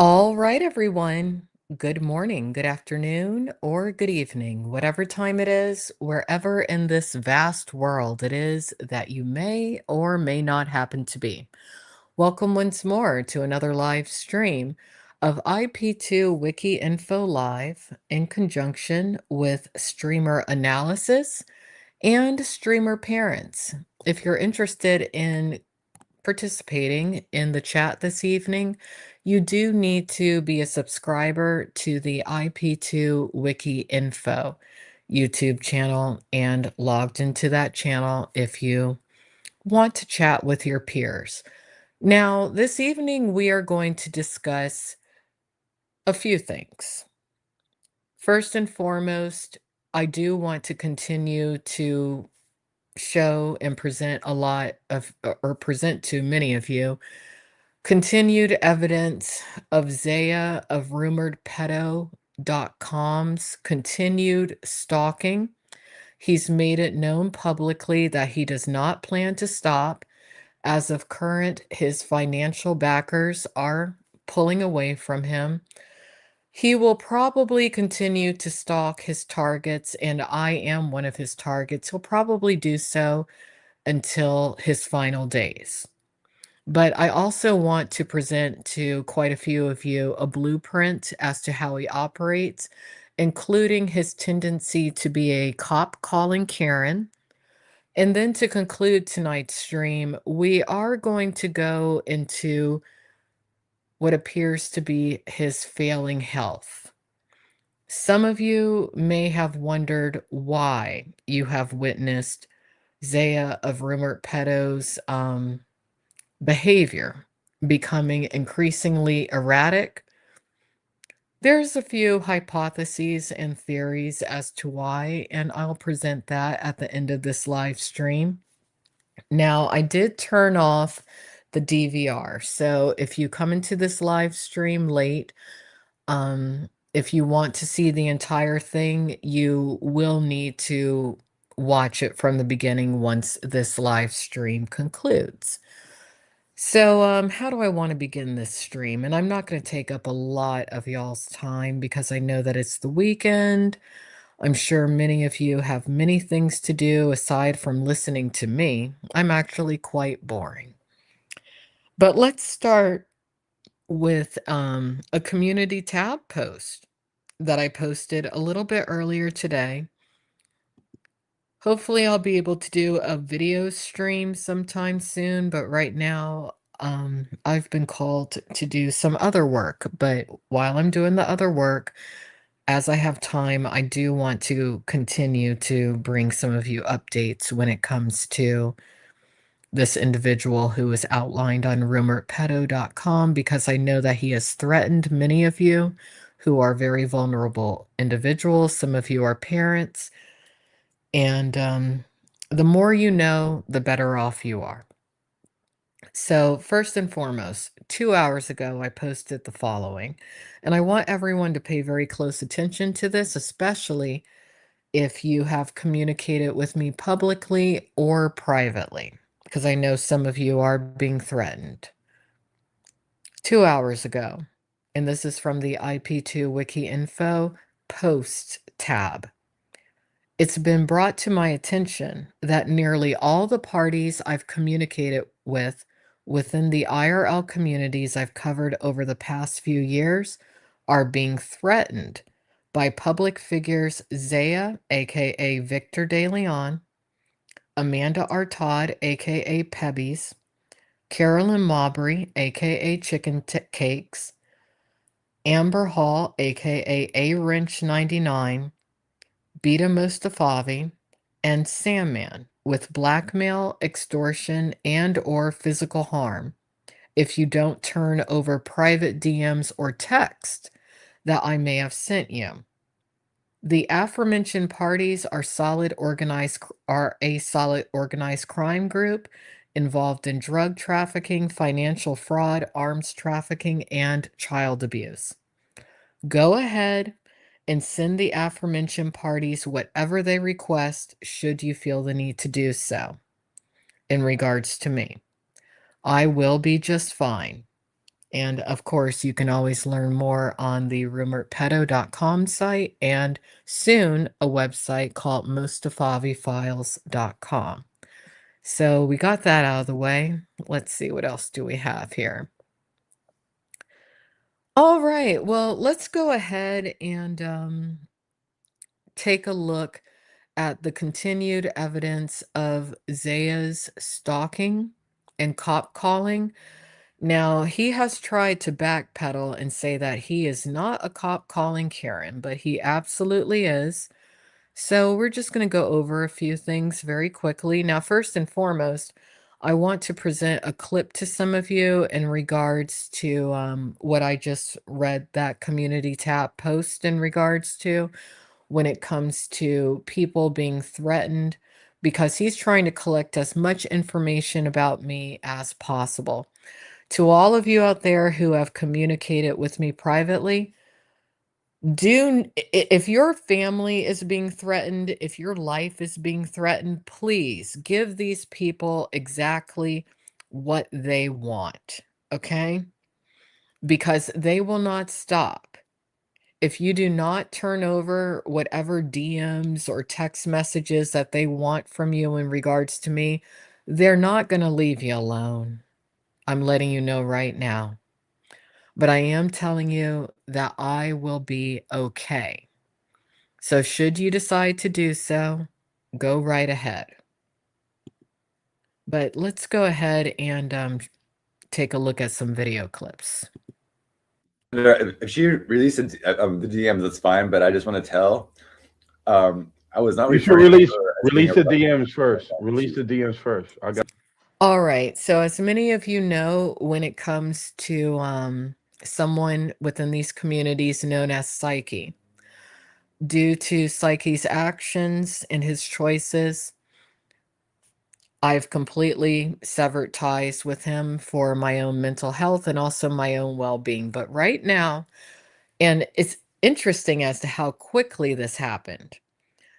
All right, everyone. Good morning, good afternoon, or good evening, whatever time it is, wherever in this vast world it is that you may or may not happen to be. Welcome once more to another live stream of IP2 Wiki Info Live in conjunction with Streamer Analysis and Streamer Parents. If you're interested in participating in the chat this evening, you do need to be a subscriber to the IP2 Wiki Info YouTube channel and logged into that channel if you want to chat with your peers. Now, this evening we are going to discuss a few things. First and foremost, I do want to continue to show and present a lot of, or present to many of you, continued evidence of Zaya of rumored pedo.com's continued stalking. He's made it known publicly that he does not plan to stop. As of current, his financial backers are pulling away from him. He will probably continue to stalk his targets, and I am one of his targets. He'll probably do so until his final days. But I also want to present to quite a few of you a blueprint as to how he operates, including his tendency to be a cop calling Karen. And then to conclude tonight's stream, we are going to go into what appears to be his failing health. Some of you may have wondered why you have witnessed Zaya of Rumored Pedo's behavior becoming increasingly erratic. There's a few hypotheses and theories as to why, and I'll present that at the end of this live stream. Now, I did turn off the DVR, so if you come into this live stream late, if you want to see the entire thing, you will need to watch it from the beginning once this live stream concludes. So, how do I want to begin this stream? And I'm not going to take up a lot of y'all's time because I know that it's the weekend. I'm sure many of you have many things to do aside from listening to me. I'm actually quite boring. But let's start with a community tab post that I posted a little bit earlier today. Hopefully, I'll be able to do a video stream sometime soon, but right now, I've been called to do some other work. But while I'm doing the other work, as I have time, I do want to continue to bring some of you updates when it comes to this individual who is outlined on rumorpedo.com because I know that he has threatened many of you who are very vulnerable individuals. Some of you are parents. And the more you know, the better off you are. So, first and foremost, 2 hours ago, I posted the following, and I want everyone to pay very close attention to this, especially if you have communicated with me publicly or privately, because I know some of you are being threatened. 2 hours ago, and this is from the IP2 Wiki Info Posts tab. It's been brought to my attention that nearly all the parties I've communicated with within the IRL communities I've covered over the past few years are being threatened by public figures Zaya, aka Victor De Leon, Amanda Artaud, aka Pebbies, Carolyn Mabry, aka Cakes, Amber Hall, aka A Wrench 99, Beta Mustafavi, and Sandman with blackmail, extortion, and or physical harm if you don't turn over private DMs or text that I may have sent you. The aforementioned parties are a solid organized crime group involved in drug trafficking, financial fraud, arms trafficking, and child abuse. Go ahead and send the aforementioned parties whatever they request should you feel the need to do so in regards to me. I will be just fine. And of course, you can always learn more on the rumoredpedo.com site and soon a website called mustafavifiles.com. So we got that out of the way. Let's see, what else do we have here? All right, well, let's go ahead and take a look at the continued evidence of Zaya's stalking and cop calling. Now, he has tried to backpedal and say that he is not a cop calling Karen, but he absolutely is. So, we're just going to go over a few things very quickly. Now, first and foremost, I want to present a clip to some of you in regards to what I just read that community tab post in regards to when it comes to people being threatened because he's trying to collect as much information about me as possible. To all of you out there who have communicated with me privately, if your family is being threatened, if your life is being threatened, please give these people exactly what they want, okay? Because they will not stop. If you do not turn over whatever DMs or text messages that they want from you in regards to me, they're not going to leave you alone. I'm letting you know right now. But I am telling you that I will be okay. So, should you decide to do so, go right ahead. But let's go ahead and take a look at some video clips. If she released the DMs, that's fine. But I just want to tell, I was not. You should referring to her as being release the a DMs first. Release the DMs first. I got. All right. So, as many of you know, when it comes to someone within these communities known as Psyche, due to Psyche's actions and his choices, I've completely severed ties with him for my own mental health and also my own well being. But right now, and it's interesting as to how quickly this happened,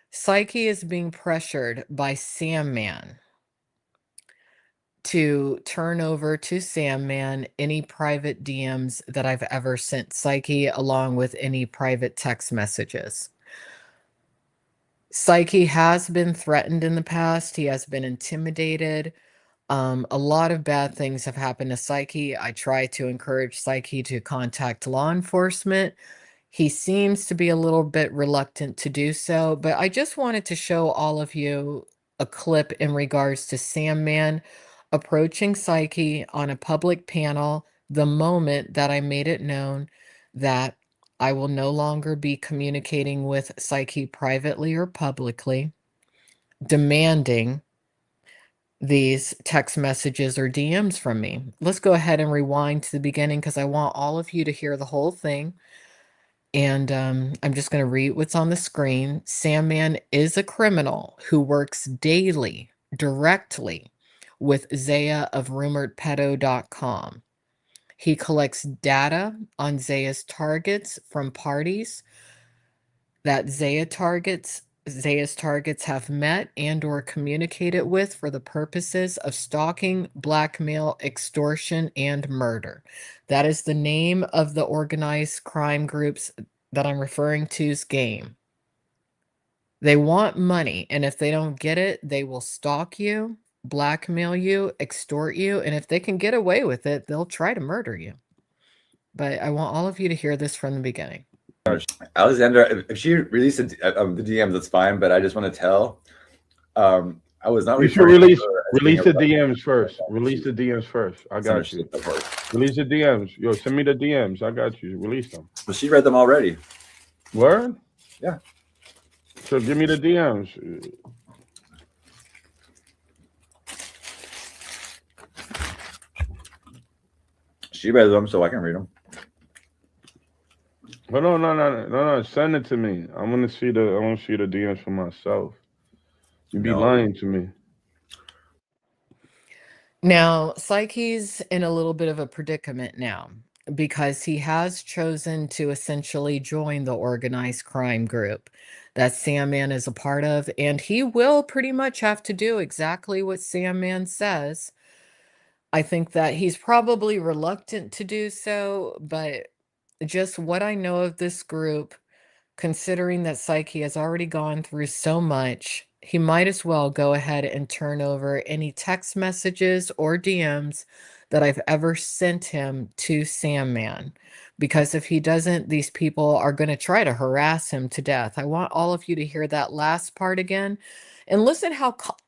Psyche is being pressured by Sandman to turn over to Sandman any private DMs that I've ever sent Psyche, along with any private text messages. Psyche has been threatened in the past. He has been intimidated. A lot of bad things have happened to Psyche. I try to encourage Psyche to contact law enforcement. He seems to be a little bit reluctant to do so, but I just wanted to show all of you a clip in regards to Sandman approaching Psyche on a public panel the moment that I made it known that I will no longer be communicating with Psyche privately or publicly, demanding these text messages or DMs from me. Let's go ahead and rewind to the beginning because I want all of you to hear the whole thing. And I'm just going to read what's on the screen. Sandman is a criminal who works daily, directly with Zaya of rumoredpedo.com. He collects data on Zaya's targets from parties that Zaya's targets have met and or communicated with for the purposes of stalking, blackmail, extortion, and murder. That is the name of the organized crime groups that I'm referring to's game. They want money, and if they don't get it, they will stalk you, blackmail you, extort you, and if they can get away with it, they'll try to murder you. But I want all of you to hear this from the beginning. Alexandra, if she released the DMs, that's fine. But I just want to tell, I was not. You should referring release to her as being release the DMs first. Release the DMs first. I got you. Release the DMs. Yo, send me the DMs. I got you. Release them. But she read them already. Word? Yeah. So give me the DMs. She read them, so I can read them. But no. Send it to me. I want to see the DMs for myself. You be lying to me. Now, Psyche's in a little bit of a predicament now because he has chosen to essentially join the organized crime group that Sandman is a part of, and he will pretty much have to do exactly what Sandman says I think that he's probably reluctant to do so, but just what I know of this group, considering that Psyche has already gone through so much, he might as well go ahead and turn over any text messages or DMs that I've ever sent him to Sandman. Because if he doesn't, these people are going to try to harass him to death. I want all of you to hear that last part again and listen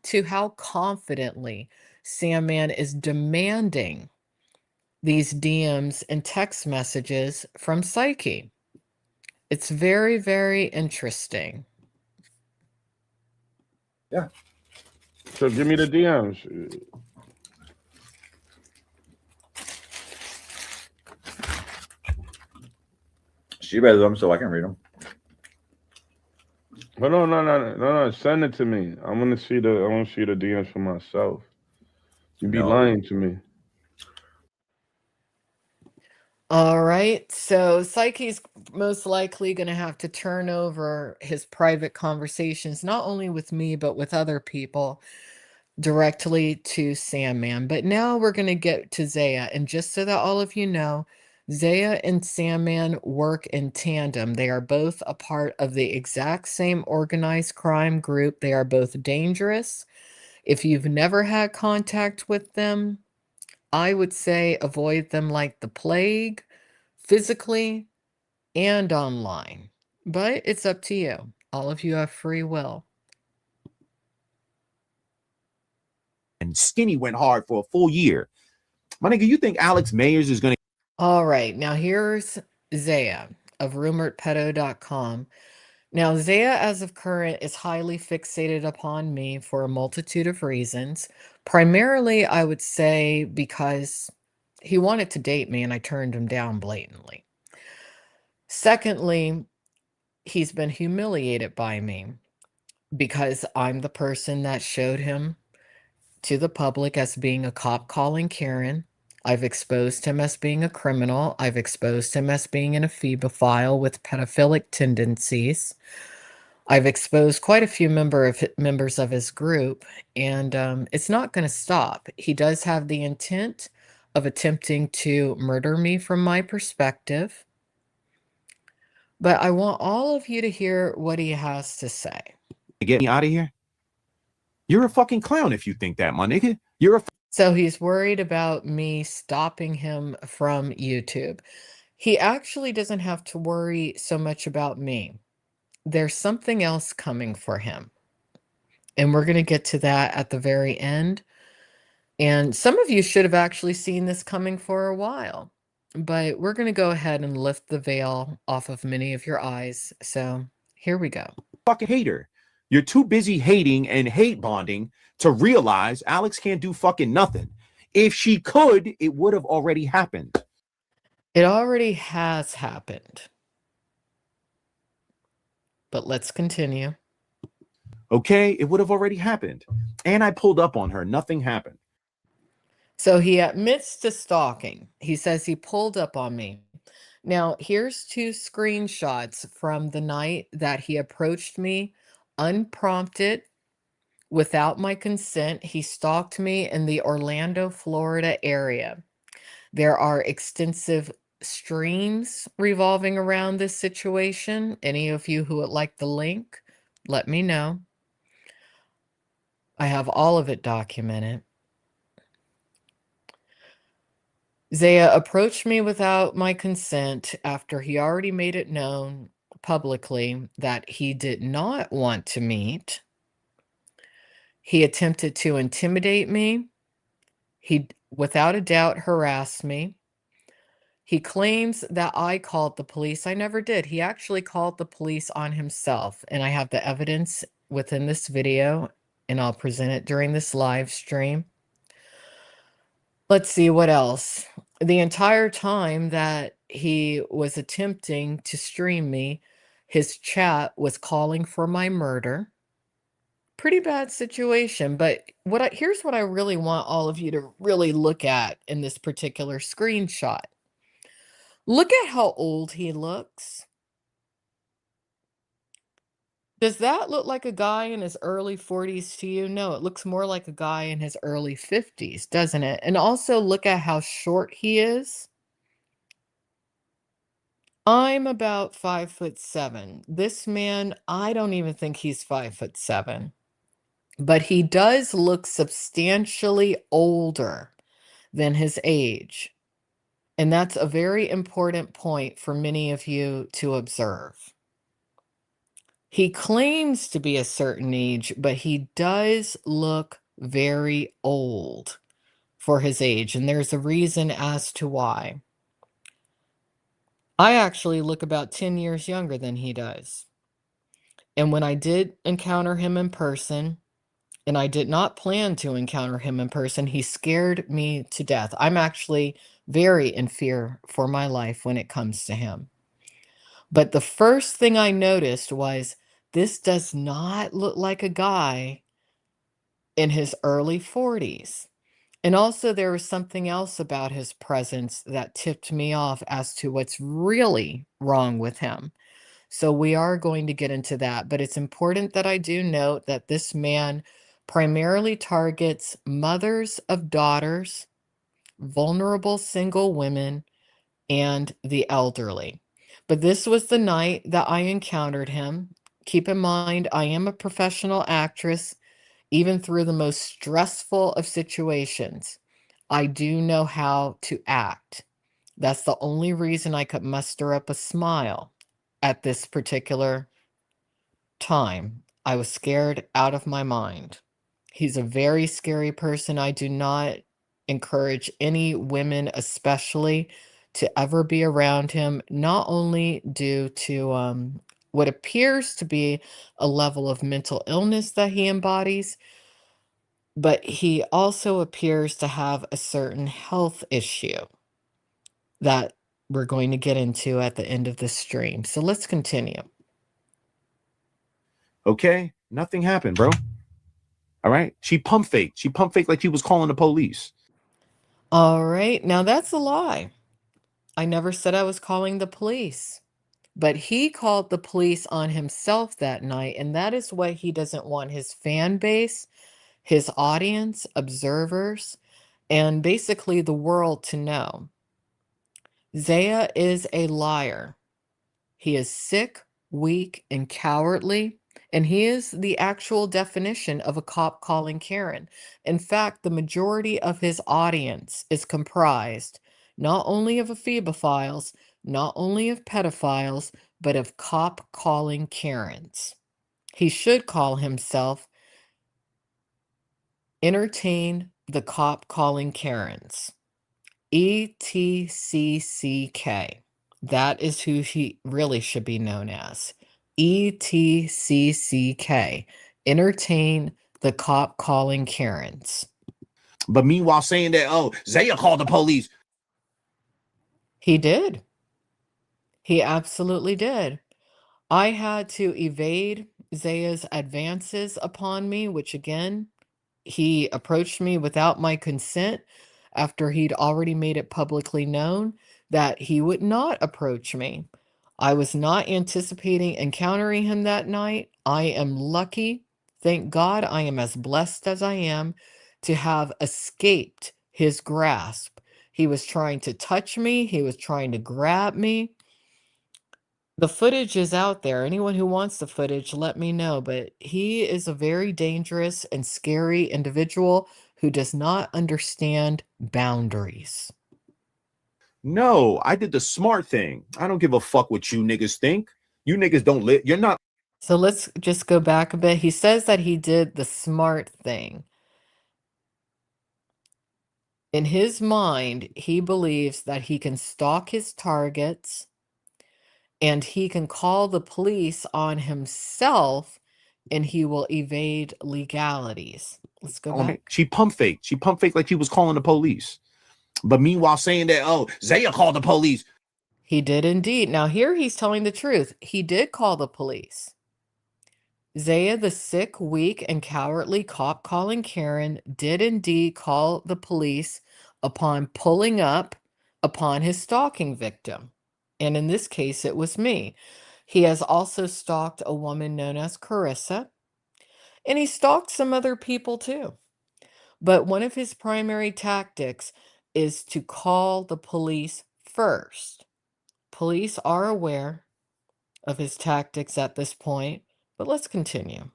to how confidently Sandman is demanding these DMs and text messages from Psyche. It's very, very interesting. Yeah. So give me the DMs. She read them, so I can read them. But no. Send it to me. I want to see the DMs for myself. You be lying to me. All right, so Psyche's most likely going to have to turn over his private conversations, not only with me, but with other people, directly to Sandman. But now we're going to get to Zaya. And just so that all of you know, Zaya and Sandman work in tandem. They are both a part of the exact same organized crime group. They are both dangerous. If you've never had contact with them, I would say avoid them like the plague, physically and online. But it's up to you. All of you have free will. And Skinny went hard for a full year. My nigga, you think Alex Mayers is going to... All right, now here's Zaya of rumoredpedo.com. Now, Zaya, as of current, is highly fixated upon me for a multitude of reasons. Primarily, I would say because he wanted to date me and I turned him down blatantly. Secondly, he's been humiliated by me because I'm the person that showed him to the public as being a cop calling Karen. I've exposed him as being a criminal. I've exposed him as being an ephebophile with pedophilic tendencies. I've exposed quite a few members of his group, and it's not going to stop. He does have the intent of attempting to murder me from my perspective, but I want all of you to hear what he has to say. get me out of here? You're a fucking clown if you think that, my nigga. So he's worried about me stopping him from YouTube. He actually doesn't have to worry so much about me. There's something else coming for him. And we're going to get to that at the very end. And some of you should have actually seen this coming for a while. But we're going to go ahead and lift the veil off of many of your eyes. So here we go. Fucking hater. You're too busy hating and hate bonding to realize Alex can't do fucking nothing. If she could, it would have already happened. It already has happened. But let's continue. Okay, it would have already happened. And I pulled up on her. Nothing happened. So he admits to stalking. He says he pulled up on me. Now, here's two screenshots from the night that he approached me unprompted, without my consent. He stalked me in the Orlando, Florida area. There are extensive streams revolving around this situation. Any of you who would like the link, let me know. I have all of it documented. Zaya approached me without my consent after he already made it known publicly that he did not want to meet. He attempted to intimidate me. He, without a doubt, harassed me. He claims that I called the police. I never did. He actually called the police on himself, and I have the evidence within this video, and I'll present it during this live stream. Let's see what else. The entire time that he was attempting to stream me, his chat was calling for my murder. Pretty bad situation, but here's what I really want all of you to really look at in this particular screenshot. Look at how old he looks. Does that look like a guy in his early 40s to you? No, it looks more like a guy in his early 50s, doesn't it? And also look at how short he is. I'm about 5'7". This man, I don't even think he's 5'7", but he does look substantially older than his age. And that's a very important point for many of you to observe. He claims to be a certain age, but he does look very old for his age, and there's a reason as to why. I actually look about 10 years younger than he does. And when I did encounter him in person, and I did not plan to encounter him in person, he scared me to death. I'm actually very in fear for my life when it comes to him. But the first thing I noticed was this does not look like a guy in his early 40s. And also, there was something else about his presence that tipped me off as to what's really wrong with him. So, we are going to get into that. But it's important that I do note that this man primarily targets mothers of daughters, vulnerable single women, and the elderly. But this was the night that I encountered him. Keep in mind, I am a professional actress, even through the most stressful of situations. I do know how to act. That's the only reason I could muster up a smile at this particular time. I was scared out of my mind. He's a very scary person. I do not encourage any women, especially, to ever be around him, not only due to what appears to be a level of mental illness that he embodies, but he also appears to have a certain health issue that we're going to get into at the end of the stream. So let's continue. Okay, nothing happened, bro. All right, she pump faked. She pump faked like she was calling the police. All right, now that's a lie. I never said I was calling the police, but he called the police on himself that night, and that is what he doesn't want his fan base, his audience, observers, and basically the world to know. Zaya is a liar. He is sick, weak, and cowardly, and he is the actual definition of a cop calling Karen. In fact, the majority of his audience is comprised not only of ephebophiles, not only of pedophiles, but of cop calling Karens. He should call himself Entertain the Cop Calling Karens. ETCCK. That is who he really should be known as. ETCCK. Entertain the Cop Calling Karens. But meanwhile, saying that, oh, Zaya called the police. He did. He absolutely did. I had to evade Zaya's advances upon me, which again, he approached me without my consent after he'd already made it publicly known that he would not approach me. I was not anticipating encountering him that night. I am lucky, thank God, I am as blessed as I am to have escaped his grasp. He was trying to touch me, he was trying to grab me. The footage is out there. Anyone who wants the footage, let me know. But he is a very dangerous and scary individual who does not understand boundaries. No, I did the smart thing. I don't give a fuck what you niggas think. You niggas don't live. You're not. So let's just go back a bit. He says that he did the smart thing. In his mind, he believes that he can stalk his targets and he can call the police on himself and he will evade legalities. Let's go back. She pump faked. She pump faked like she was calling the police. But meanwhile, saying that, oh, Zaya called the police. He did indeed. Now, here he's telling the truth. He did call the police. Zaya, the sick, weak, and cowardly cop calling Karen, did indeed call the police upon pulling up upon his stalking victim. And in this case, it was me. He has also stalked a woman known as Carissa, and he stalked some other people too. But one of his primary tactics is to call the police first. Police are aware of his tactics at this point, but let's continue.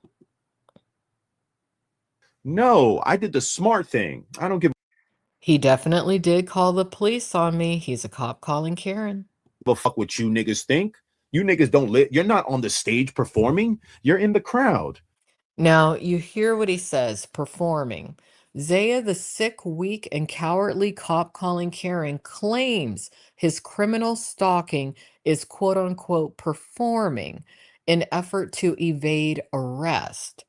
No, I did the smart thing. I don't give He definitely did call the police on me. He's a cop calling Karen. a fuck what you niggas think. You niggas don't live. You're not on the stage performing. You're in the crowd. Now, you hear what he says, performing. Zaya, the sick, weak, and cowardly cop calling Karen, claims his criminal stalking is quote unquote performing in effort to evade arrest.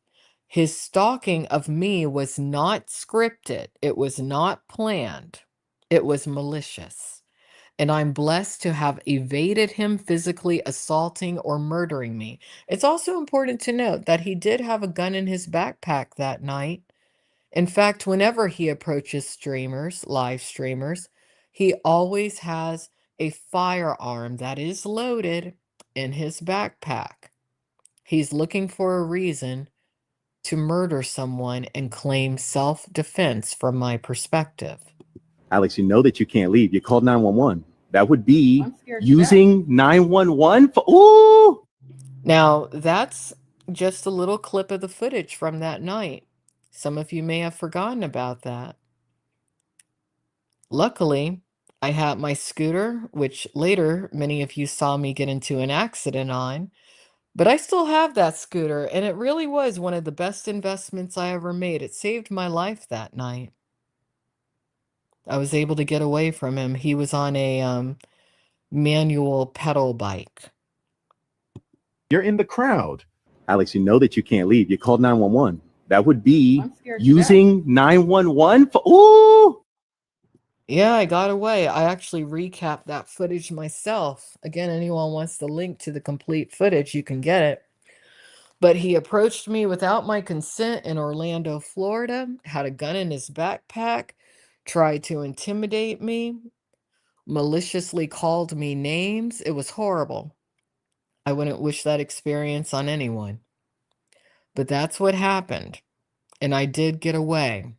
His stalking of me was not scripted, it was not planned, it was malicious. And I'm blessed to have evaded him physically assaulting or murdering me. It's also important to note that he did have a gun in his backpack that night. In fact, whenever he approaches streamers, live streamers, he always has a firearm that is loaded in his backpack. He's looking for a reason to murder someone and claim self-defense from my perspective. Alex, you know that you can't leave. You called 911. That would be using 911 for. Ooh. Now, that's just a little clip of the footage from that night. Some of you may have forgotten about that. Luckily, I had my scooter, which later many of you saw me get into an accident on, but I still have that scooter, and it really was one of the best investments I ever made. It saved my life that night. I was able to get away from him. He was on a manual pedal bike. You're in the crowd. Alex, you know that you can't leave. You called 911. That would be using 911 for. Ooh. Yeah, I got away. I actually recapped that footage myself. Again, anyone wants the link to the complete footage, you can get it. But he approached me without my consent in Orlando, Florida, had a gun in his backpack, tried to intimidate me, maliciously called me names. It was horrible. I wouldn't wish that experience on anyone. But that's what happened. And I did get away.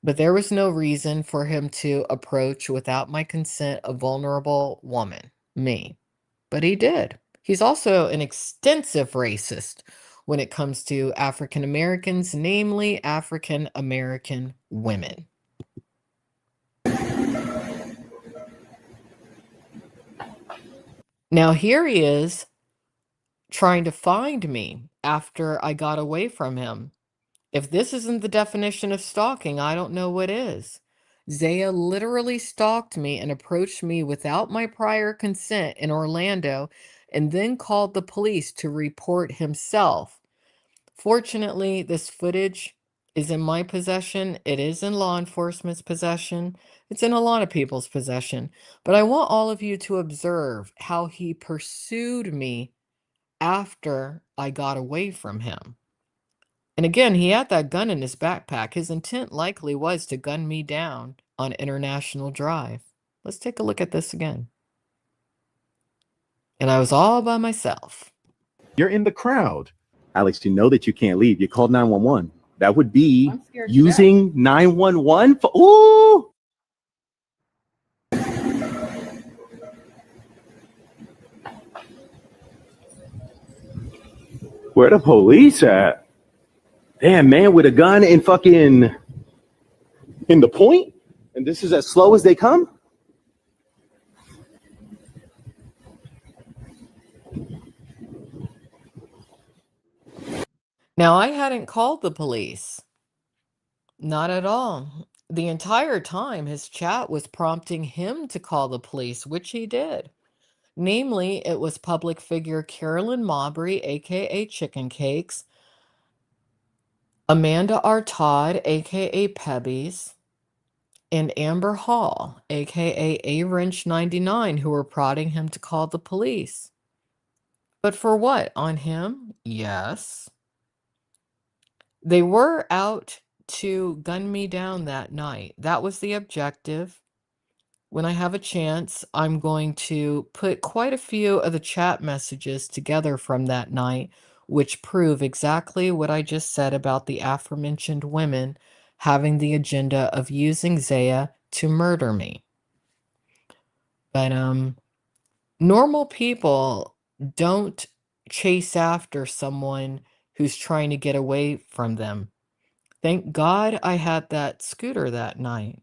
But there was no reason for him to approach without my consent a vulnerable woman, me. But he did. He's also an extensive racist when it comes to African Americans, namely African American women. Now here he is trying to find me after I got away from him. If this isn't the definition of stalking, I don't know what is. Zaya literally stalked me and approached me without my prior consent in Orlando and then called the police to report himself. Fortunately, this footage is in my possession. It is in law enforcement's possession. It's in a lot of people's possession. But I want all of you to observe how he pursued me after I got away from him. And again, he had that gun in his backpack. His intent likely was to gun me down on International Drive. Let's take a look at this again. And I was all by myself. You're in the crowd. Alex, you know that you can't leave. You called 911. That would be using 911 for. Ooh. Where the police at? Damn, man, with a gun and fucking in the point? And this is as slow as they come? Now, I hadn't called the police. Not at all. The entire time, his chat was prompting him to call the police, which he did. Namely, it was public figure Carolyn Mabry, aka Chicken Cakes, Amanda R. Todd, aka Pebbies, and Amber Hall, aka A Wrench 99, who were prodding him to call the police. But for what? On him? Yes. They were out to gun me down that night. That was the objective. when I have a chance, I'm going to put quite a few of the chat messages together from that night, which prove exactly what I just said about the aforementioned women having the agenda of using Zaya to murder me. But normal people don't chase after someone who's trying to get away from them. Thank God I had that scooter that night,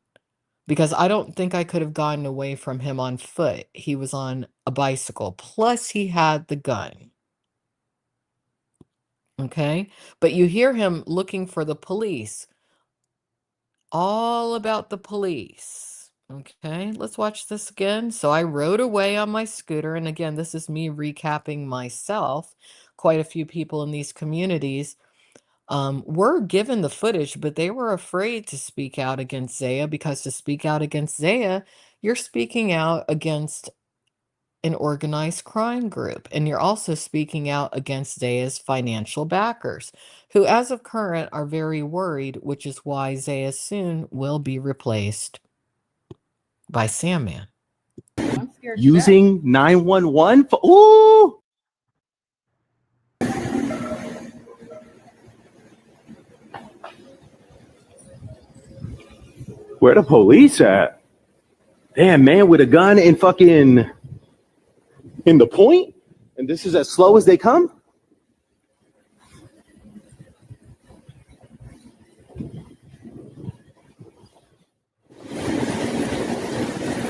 because I don't think I could have gotten away from him on foot. He was on a bicycle, plus he had the gun. Okay? But you hear him looking for the police. All about the police. Okay, let's watch this again. So I rode away on my scooter. And again, this is me recapping myself. Quite a few people in these communities were given the footage, but they were afraid to speak out against Zaya, because to speak out against Zaya, you're speaking out against an organized crime group, and you're also speaking out against Zaya's financial backers, who as of current are very worried, which is why Zaya soon will be replaced by Sandman. I'm scared to death. Using 911 for ooh. Where the police at? Damn, man, with a gun and fucking in the point, and this is as slow as they come.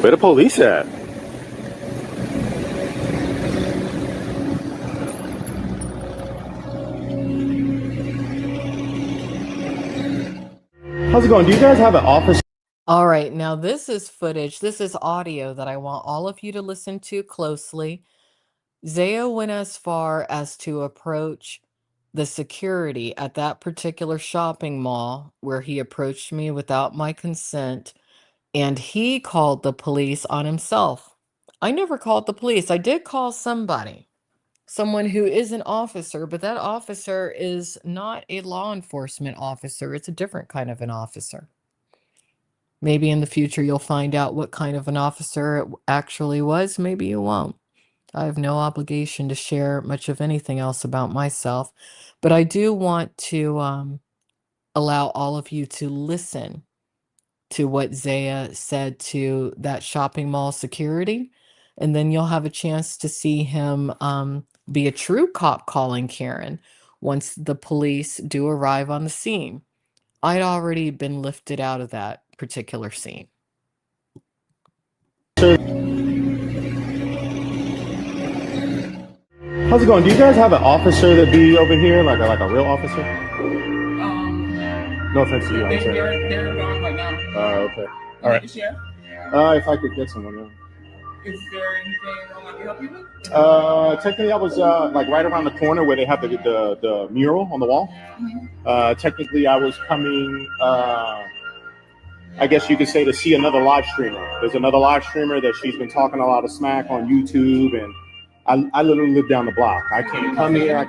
Where the police at? How's it going? Do you guys have an officer? All right, now this is footage, this is audio that I want all of you to listen to closely. Zaya went as far as to approach the security at that particular shopping mall where he approached me without my consent, and he called the police on himself. I never called the police. I did call somebody, someone who is an officer, but that officer is not a law enforcement officer. It's a different kind of an officer. Maybe in the future you'll find out what kind of an officer it actually was. Maybe you won't. I have no obligation to share much of anything else about myself, but I do want to allow all of you to listen to what Zaya said to that shopping mall security, and then you'll have a chance to see him be a true cop calling Karen once the police do arrive on the scene. I'd already been lifted out of that particular scene. How's it going? Do you guys have an officer that be over here, like a real officer? No offense to you, I'm saying. They're gone right now. Okay. All right. If I could get someone, yeah. Is there anything wrong I can help you with? Technically, I was like right around the corner where they have the mural on the wall. Mm-hmm. Technically, I was coming. I guess you could say to see another live streamer. There's another live streamer that she's been talking a lot of smack on YouTube, and I literally live down the block. I can't come here.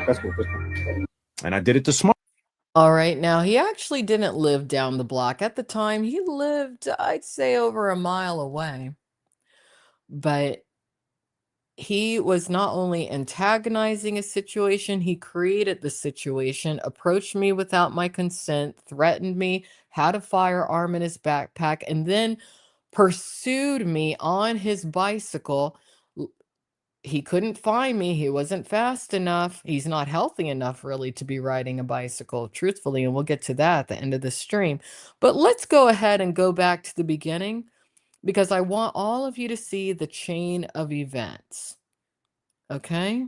That's cool. That's cool. And I did it to smart. All right, now he actually didn't live down the block. At the time, he lived, I'd say, over a mile away. But he was not only antagonizing a situation, he created the situation, approached me without my consent, threatened me, had a firearm in his backpack, and then pursued me on his bicycle. He couldn't find me. He wasn't fast enough. He's not healthy enough, really, to be riding a bicycle, truthfully. And we'll get to that at the end of the stream. But let's go ahead and go back to the beginning, because I want all of you to see the chain of events. Okay?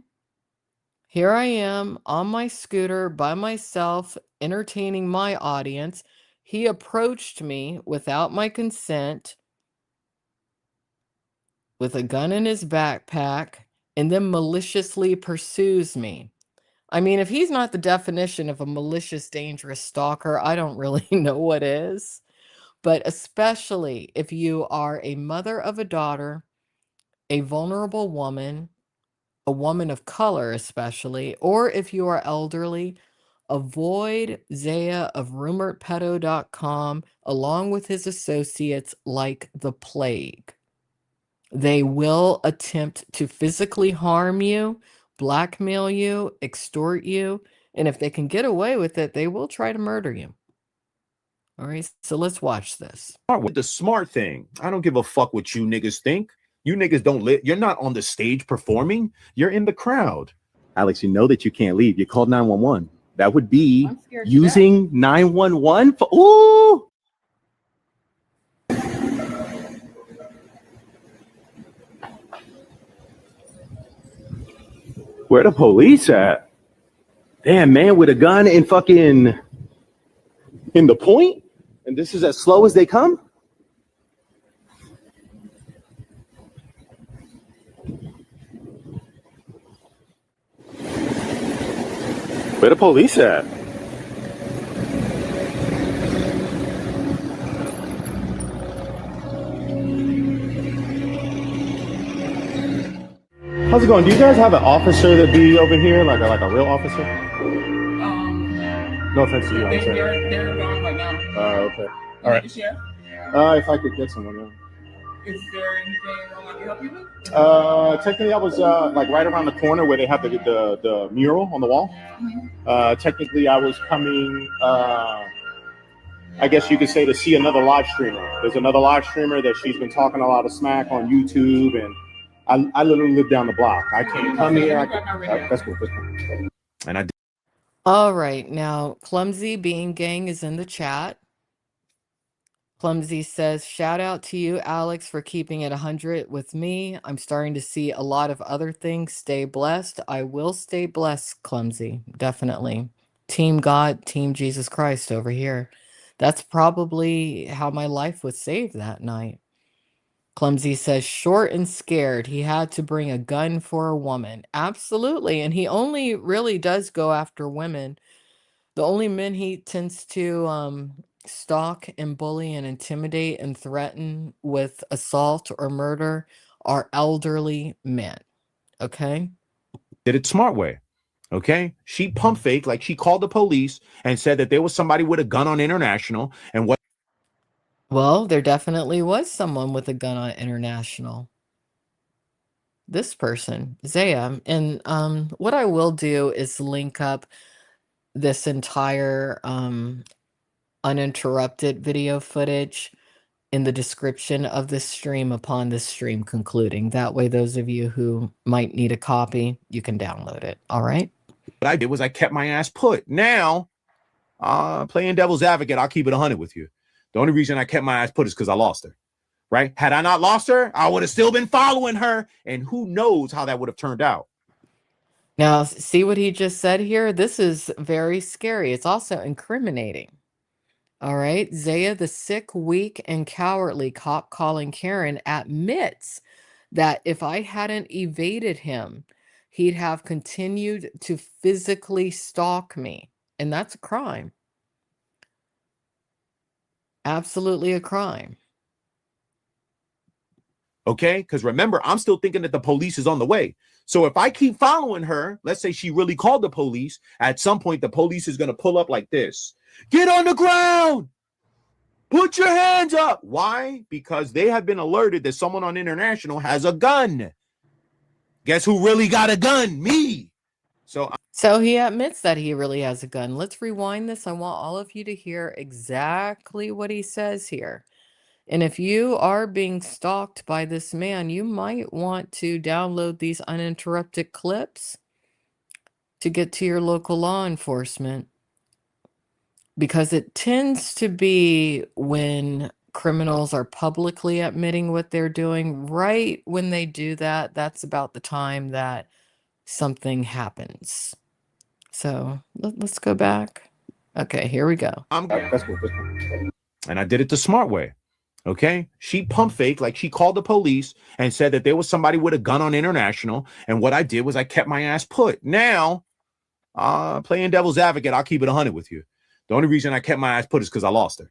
Here I am on my scooter by myself, entertaining my audience. He approached me without my consent with a gun in his backpack, and then maliciously pursues me. I mean, if he's not the definition of a malicious, dangerous stalker, I don't really know what is. But especially if you are a mother of a daughter, a vulnerable woman, a woman of color especially, or if you are elderly, Avoid Zaya of rumoredpedo.com along with his associates like the plague. They will attempt to physically harm you, blackmail you, extort you, and if they can get away with it, they will try to murder you. All right, so let's watch this. With the smart thing, I don't give a fuck what you niggas think. You niggas don't live. You're not on the stage performing. You're in the crowd. Alex, you know that you can't leave. You called 911. That would be I'm scared to using 911 for, ooh. Where the police at? Damn, man, with a gun and fucking in the point? And this is as slow as they come? Where the police at? How's it going? Do you guys have an officer that be over here, like a real officer? No offense to you, I'm saying. They're gone right now. Okay. All right. Share? If I could get someone, yeah. Is there anything wrong I can help you with? Technically, I was like right around the corner where they have the mural on the wall. Technically, I was coming. I guess you could say to see another live streamer. There's another live streamer that she's been talking a lot of smack on YouTube, and I literally live down the block. I can't come here. That's cool. That's cool. And I All right, now Clumsy Being Gang is in the chat. Clumsy says, shout out to you, Alex, for keeping it 100 with me. I'm starting to see a lot of other things. Stay blessed. I will stay blessed, Clumsy. Definitely. Team God, Team Jesus Christ over here. That's probably how my life was saved that night. Clumsy says, short and scared. He had to bring a gun for a woman. Absolutely. And he only really does go after women. The only men he tends to stalk and bully and intimidate and threaten with assault or murder are elderly men. Okay? did it smart way. Okay. She pump faked like she called the police and said that there was somebody with a gun on International. And what Well, there definitely was someone with a gun on International. This person, Zaya. And what I will do is link up this entire uninterrupted video footage in the description of this stream upon this stream concluding. That way, those of you who might need a copy, you can download it. All right? I did was I kept my ass put. Now, playing devil's advocate, I'll keep it 100 with you. The only reason I kept my ass put is because I lost her. Right? Had I not lost her, I would have still been following her. And who knows how that would have turned out. Now, see what he just said here? This is very scary. It's also incriminating. All right. Zaya, the sick, weak, and cowardly cop calling Karen, admits that if I hadn't evaded him, he'd have continued to physically stalk me. And that's a crime. Absolutely a crime. Okay? Because remember, I'm still thinking that the police is on the way. So if I keep following her, let's say she really called the police, at some point the police is going to pull up like this. Get on the ground. Put your hands up. Why? Because they have been alerted that someone on International has a gun. Guess who really got a gun? Me. So he admits that he really has a gun. Let's rewind this. I want all of you to hear exactly what he says here. And if you are being stalked by this man, you might want to download these uninterrupted clips to get to your local law enforcement, because it tends to be when criminals are publicly admitting what they're doing. Right when they do that, that's about the time that something happens. So let's go back. Okay, here we go. That's cool. That's cool. And I did it the smart way. Okay. She pump faked like she called the police and said that there was somebody with a gun on International. And what I did was I kept my ass put. Now, playing devil's advocate, I'll keep it 100 with you. The only reason I kept my ass put is because I lost her.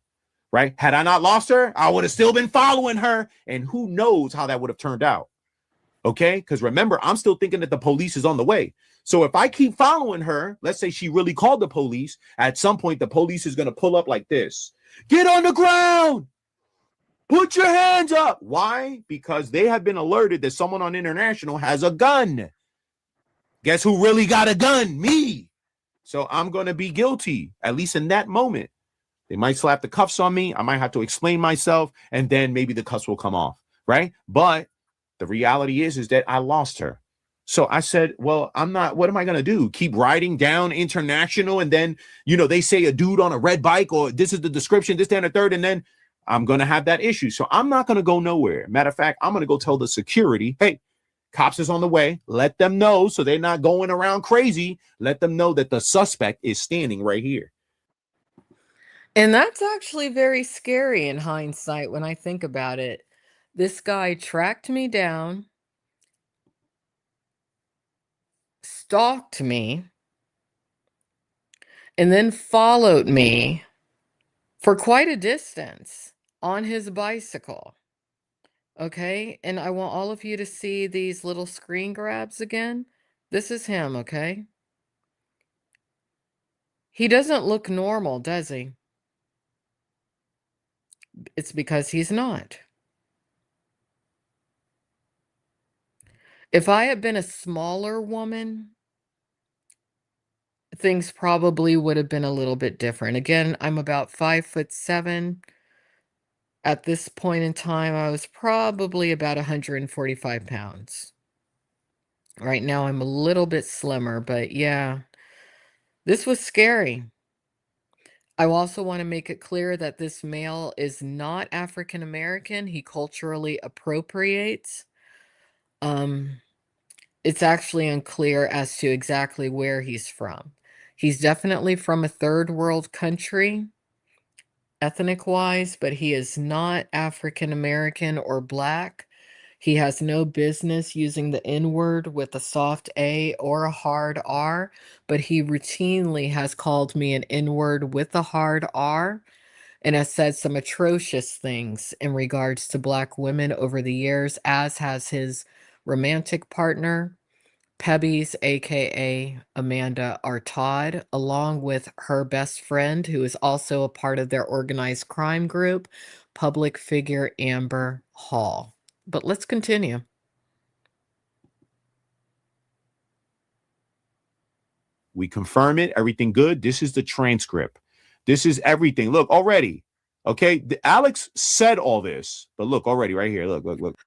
Right? Had I not lost her, I would have still been following her. And who knows how that would have turned out. Okay, because remember, I'm still thinking that the police is on the way. So if I keep following her, let's say she really called the police, at some point the police is going to pull up like this. Get on the ground. Put your hands up. Why? Because they have been alerted that someone on international has a gun. Guess who really got a gun? Me. So I'm going to be guilty, at least in that moment. They might slap the cuffs on me. I might have to explain myself, and then maybe the cuffs will come off, right? But the reality is that I lost her. So I said, well, I'm not, what am I going to do? Keep riding down international, and then, they say a dude on a red bike, or this is the description, this, that, and the third, and then I'm going to have that issue. So I'm not going to go nowhere. Matter of fact, I'm going to go tell the security, hey, cops is on the way. Let them know so they're not going around crazy. Let them know that the suspect is standing right here. And that's actually very scary in hindsight when I think about it. This guy tracked me down, stalked me, and then followed me for quite a distance on his bicycle. Okay, and I want all of you to see these little screen grabs again. This is him, okay? He doesn't look normal, does he? It's because he's not. If I had been a smaller woman, things probably would have been a little bit different. Again, I'm about 5'7". At this point in time, I was probably about 145 pounds. Right now, I'm a little bit slimmer, but yeah, this was scary. I also want to make it clear that this male is not African American. He culturally appropriates. It's actually unclear as to exactly where he's from. He's definitely from a third world country, ethnic-wise, but he is not African American or Black. He has no business using the N-word with a soft A or a hard R, but he routinely has called me an N-word with a hard R and has said some atrocious things in regards to Black women over the years, as has his romantic partner, Pebby's, aka Amanda Artaud, along with her best friend, who is also a part of their organized crime group, public figure Amber Hall. But let's continue. We confirm it. Everything good. This is the transcript. This is everything. Look, already. Okay. Alex said all this, but look already right here. Look.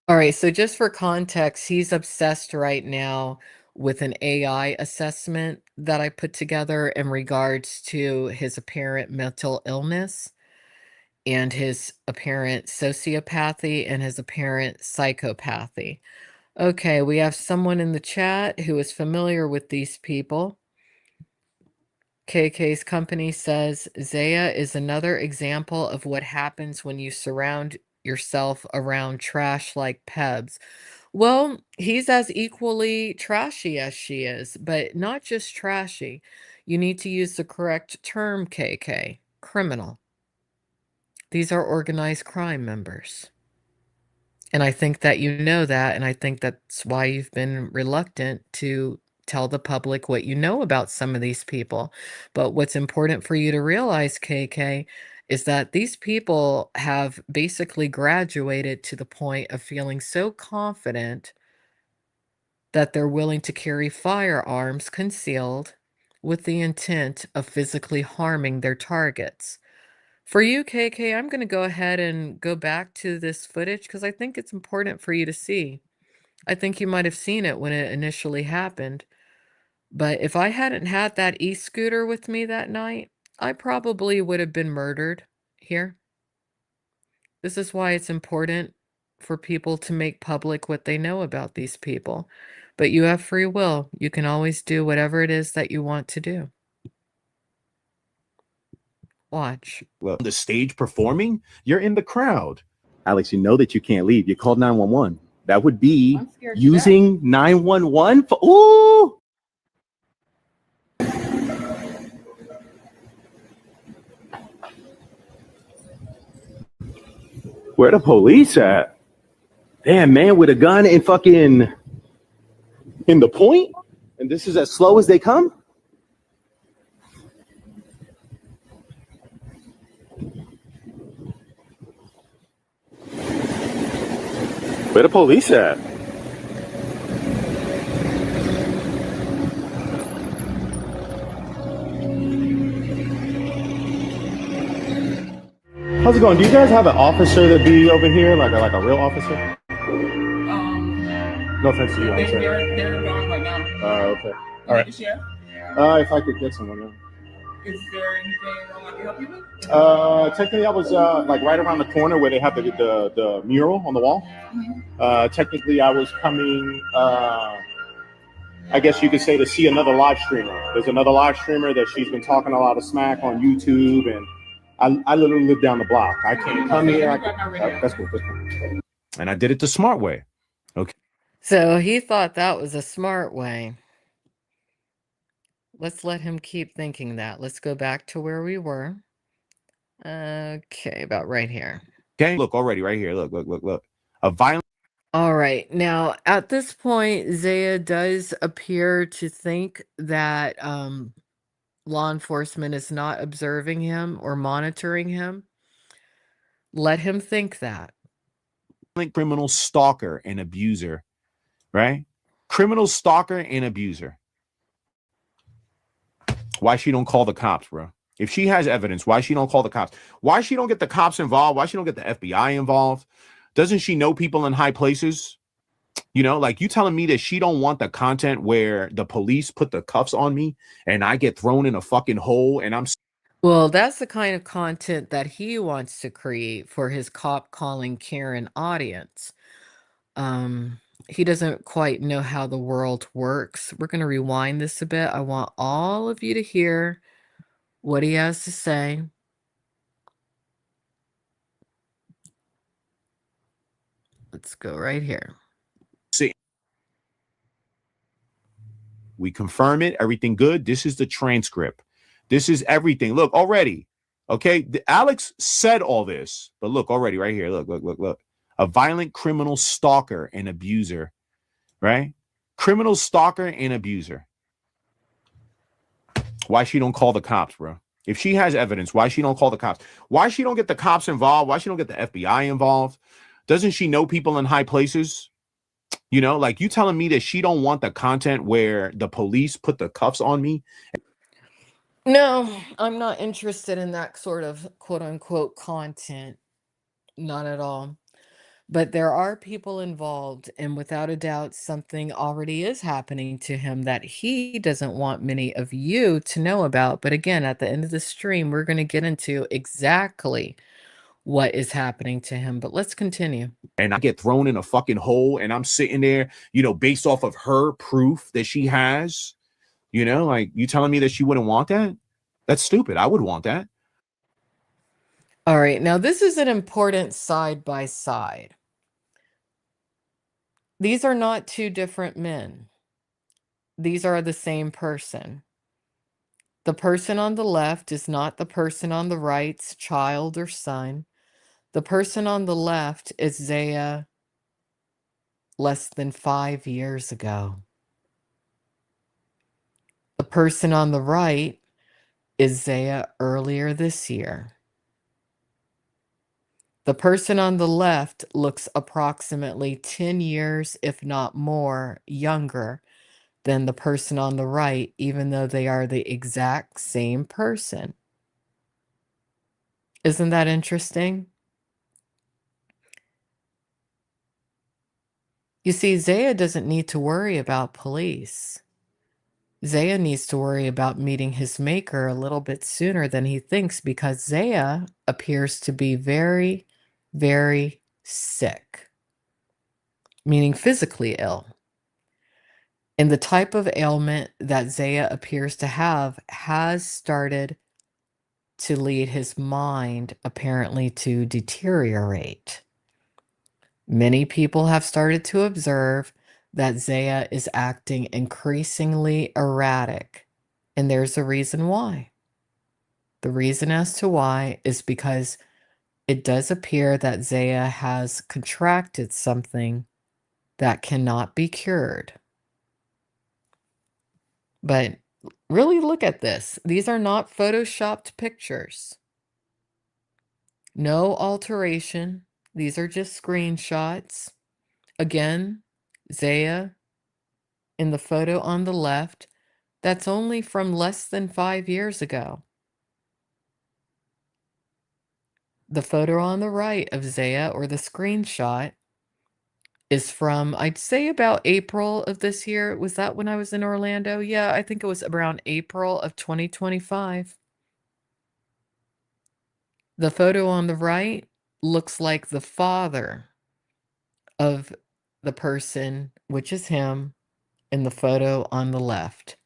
All right. So just for context, he's obsessed right now with an AI assessment that I put together in regards to his apparent mental illness and his apparent sociopathy and his apparent psychopathy. Okay, we have someone in the chat who is familiar with these people. KK's company says Zaya is another example of what happens when you surround yourself around trash like Pebs. Well, he's as equally trashy as she is, but not just trashy. You need to use the correct term, KK. Criminal. These are organized crime members. And I think that you know that, and I think that's why you've been reluctant to tell the public what you know about some of these people. But what's important for you to realize, KK, is that these people have basically graduated to the point of feeling so confident that they're willing to carry firearms concealed with the intent of physically harming their targets. For you, KK, I'm going to go ahead and go back to this footage because I think it's important for you to see. I think you might have seen it when it initially happened. But if I hadn't had that e-scooter with me that night, I probably would have been murdered here. This is why it's important for people to make public what they know about these people. But you have free will. You can always do whatever it is that you want to do. Watch. Well, the stage performing, you're in the crowd. Alex, you know that you can't leave. You called 911. That would be I'm scared to using 911 for, ooh. Where the police at? Damn, man with a gun and fucking in the point, and this is as slow as they come. Where the police at? How's it going? Do you guys have an officer that be over here, like a real officer? No offense to you, I'm sorry. They're gone right now. Okay. All right. If I could get someone. Is there anything wrong I can help you with? Technically, I was like right around the corner where they have the mural on the wall. Technically, I was coming. I guess you could say to see another live streamer. There's another live streamer that she's been talking a lot of smack on YouTube, and I literally live down the block. I can't come here. That's cool. That's cool. And I did it the smart way. Okay. So he thought that was a smart way. Let's let him keep thinking that. Let's go back to where we were. Okay, about right here. Okay. Look already right here. Look. A violent. All right. Now, at this point, Zaya does appear to think that law enforcement is not observing him or monitoring him. Let him think that. Criminal stalker and abuser, right? Criminal stalker and abuser. Why she don't call the cops, bro? If she has evidence, why she don't call the cops? Why she don't get the cops involved? Why she don't get the FBI involved? Doesn't she know people in high places? You know, like you telling me that she don't want the content where the police put the cuffs on me and I get thrown in a fucking hole and I'm. Well, that's the kind of content that he wants to create for his cop calling Karen audience. He doesn't quite know how the world works. We're going to rewind this a bit. I want all of you to hear what he has to say. Let's go right here. See, we confirm it. Everything good. This is the transcript. This is everything. Look already. Okay. Alex said all this, but look already right here. Look. A violent criminal stalker and abuser, right? Criminal stalker and abuser. Why she don't call the cops, bro? If she has evidence, why she don't call the cops? Why she don't get the cops involved? Why she don't get the FBI involved? Doesn't she know people in high places? You know, like you telling me that she don't want the content where the police put the cuffs on me? No, I'm not interested in that sort of quote unquote content. Not at all. But there are people involved, and without a doubt, something already is happening to him that he doesn't want many of you to know about. But again, at the end of the stream, we're going to get into exactly what is happening to him. But let's continue. And I get thrown in a fucking hole and I'm sitting there, you know, based off of her proof that she has, you know, like you telling me that she wouldn't want that? That's stupid. I would want that. All right. Now, this is an important side by side. These are not two different men. These are the same person. The person on the left is not the person on the right's child or son. The person on the left is Zaya less than 5 years ago. The person on the right is Zaya earlier this year. The person on the left looks approximately 10 years, if not more, younger than the person on the right, even though they are the exact same person. Isn't that interesting? You see, Zaya doesn't need to worry about police. Zaya needs to worry about meeting his maker a little bit sooner than he thinks because Zaya appears to be very, very sick, meaning physically ill. And the type of ailment that Zaya appears to have has started to lead his mind apparently to deteriorate. Many people have started to observe that Zaya is acting increasingly erratic, and there's a reason why. The reason as to why is because it does appear that Zaya has contracted something that cannot be cured. But really look at this. These are not photoshopped pictures. No alteration. These are just screenshots. Again, Zaya in the photo on the left, that's only from less than 5 years ago. The photo on the right of Zaya, or the screenshot, is from, I'd say, about April of this year. Was that when I was in Orlando? Yeah, I think it was around April of 2025. The photo on the right looks like the father of the person, which is him, in the photo on the left.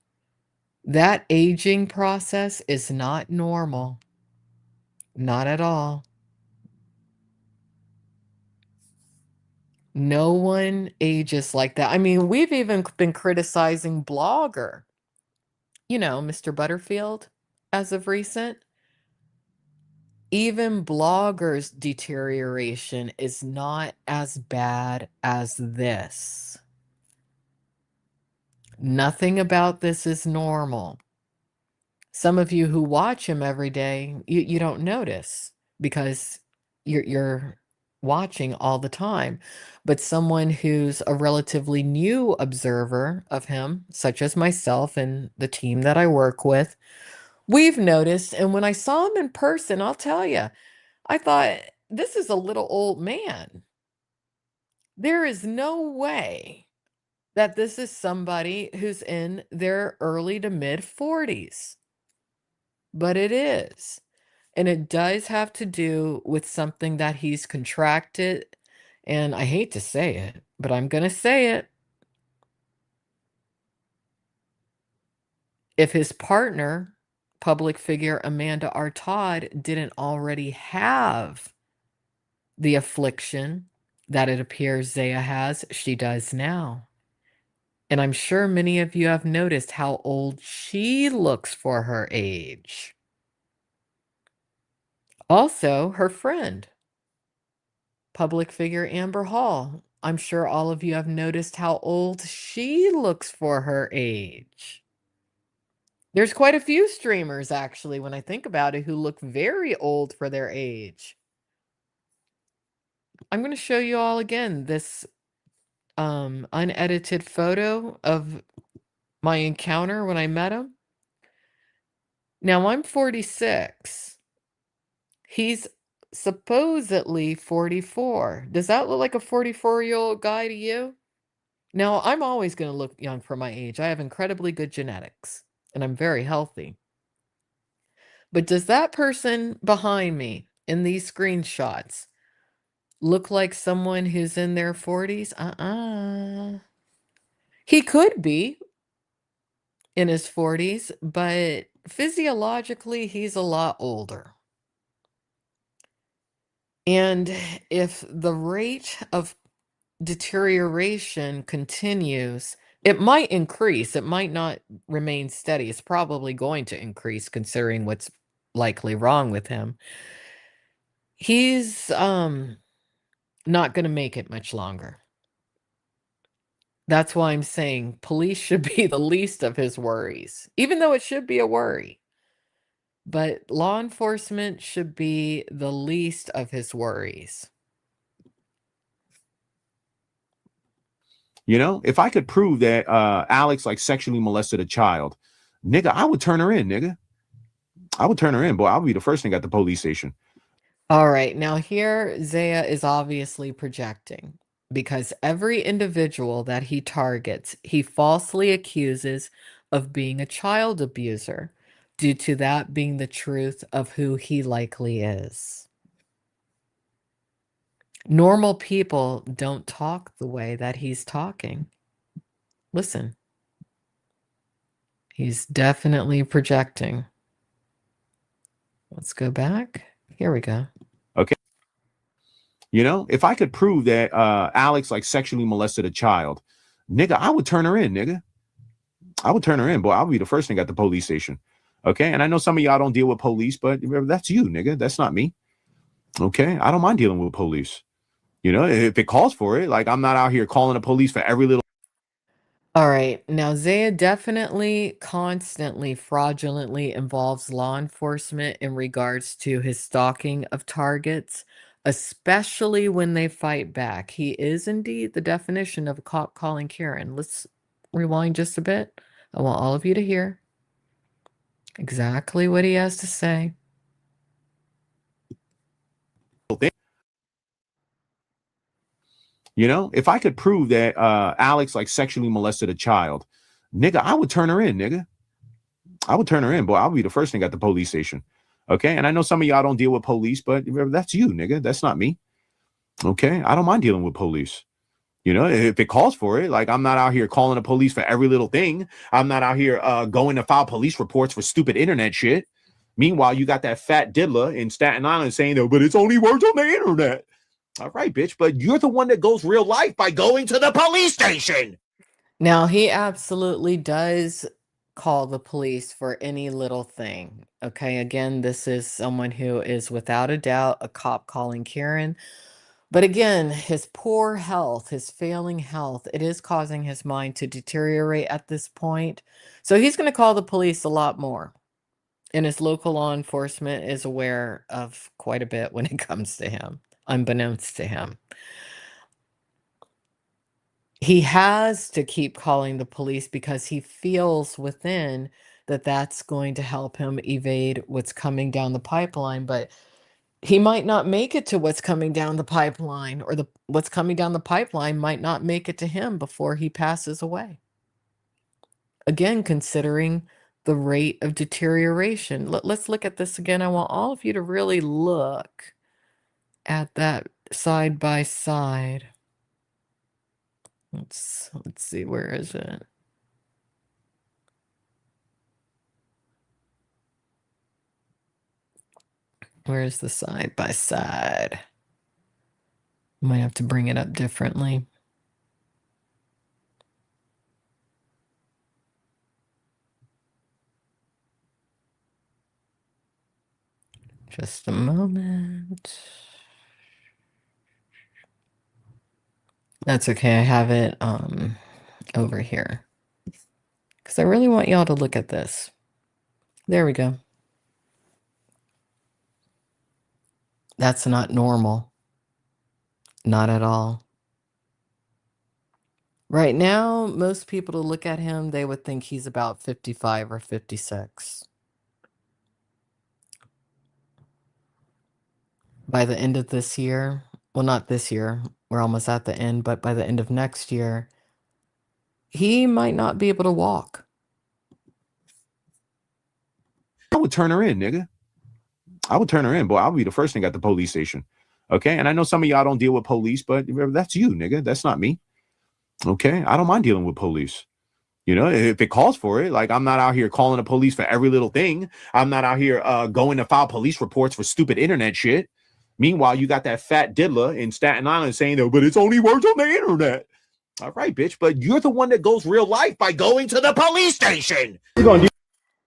That aging process is not normal. Not at all. No one ages like that. I mean, we've even been criticizing Blogger, Mr. Butterfield, as of recent. Even Blogger's deterioration is not as bad as this. Nothing about this is normal. Some of you who watch him every day, you don't notice because you're watching all the time. But someone who's a relatively new observer of him, such as myself and the team that I work with, we've noticed. And when I saw him in person, I'll tell you, I thought, this is a little old man. There is no way that this is somebody who's in their early to mid 40s. But it is. And it does have to do with something that he's contracted. And I hate to say it, but I'm going to say it. If his partner, public figure Amanda Artaud, didn't already have the affliction that it appears Zaya has, she does now. And I'm sure many of you have noticed how old she looks for her age. Also, her friend, public figure Amber Hall. I'm sure all of you have noticed how old she looks for her age. There's quite a few streamers, actually, when I think about it, who look very old for their age. I'm going to show you all again this unedited photo of my encounter when I met him. Now, I'm 46. He's supposedly 44. Does that look like a 44-year-old guy to you? Now, I'm always going to look young for my age. I have incredibly good genetics, and I'm very healthy. But does that person behind me in these screenshots look like someone who's in their 40s? He could be in his 40s, but physiologically, he's a lot older. And if the rate of deterioration continues, it might increase. It might not remain steady. It's probably going to increase considering what's likely wrong with him. He's not going to make it much longer. That's why I'm saying police should be the least of his worries, even though it should be a worry. But law enforcement should be the least of his worries. If I could prove that Alex like sexually molested a child, nigga, I would turn her in, nigga. I would turn her in, boy. I would be the first thing at the police station. All right, now here Zaya is obviously projecting because every individual that he targets, he falsely accuses of being a child abuser, due to that being the truth of who he likely is. Normal people don't talk the way that he's talking. Listen, he's definitely projecting. Let's go back. Here we go. Okay. If I could prove that Alex like sexually molested a child, nigga, I would turn her in, nigga. I would turn her in, boy. I would be the first thing at the police station. Okay. And I know some of y'all don't deal with police, but that's you, nigga. That's not me. Okay. I don't mind dealing with police. If it calls for it, like I'm not out here calling the police for every little. All right. Now, Zaya definitely constantly fraudulently involves law enforcement in regards to his stalking of targets, especially when they fight back. He is indeed the definition of a cop calling Karen. Let's rewind just a bit. I want all of you to hear exactly what he has to say. You know, if I could prove that Alex like sexually molested a child, nigga, I would turn her in, nigga. I would turn her in, boy. I'll be the first thing at the police station. Okay. And I know some of y'all don't deal with police, but that's you, nigga. That's not me. Okay. I don't mind dealing with police. You know, if it calls for it, like I'm not out here calling the police for every little thing. I'm not out here going to file police reports for stupid internet shit. Meanwhile, you got that fat diddler in Staten Island saying, oh, but it's only words on the internet. All right, bitch, but you're the one that goes real life by going to the police station. Now, he absolutely does call the police for any little thing. Okay, again, this is someone who is without a doubt a cop calling Karen. But again, his poor health, his failing health, it is causing his mind to deteriorate at this point. So he's going to call the police a lot more. And his local law enforcement is aware of quite a bit when it comes to him, unbeknownst to him. He has to keep calling the police because he feels within that that's going to help him evade what's coming down the pipeline, but he might not make it to what's coming down the pipeline, or what's coming down the pipeline might not make it to him before he passes away. Again, considering the rate of deterioration. Let's look at this again. I want all of you to really look at that side by side. Let's see, where is it? Where's the side by side? Might have to bring it up differently. Just a moment. That's okay. I have it over here because I really want y'all to look at this. There we go. That's not normal. Not at all. Right now, most people to look at him, they would think he's about 55 or 56. By the end of this year, well, not this year, we're almost at the end, but by the end of next year, he might not be able to walk. I would turn her in, nigga. I would turn her in, boy. I'll be the first thing at the police station. Okay. And I know some of y'all don't deal with police, but that's you, nigga. That's not me. Okay. I don't mind dealing with police. You know, if it calls for it, like I'm not out here calling the police for every little thing. I'm not out here going to file police reports for stupid internet shit. Meanwhile, you got that fat diddler in Staten Island saying, oh, but it's only words on the internet. All right, bitch, but you're the one that goes real life by going to the police station.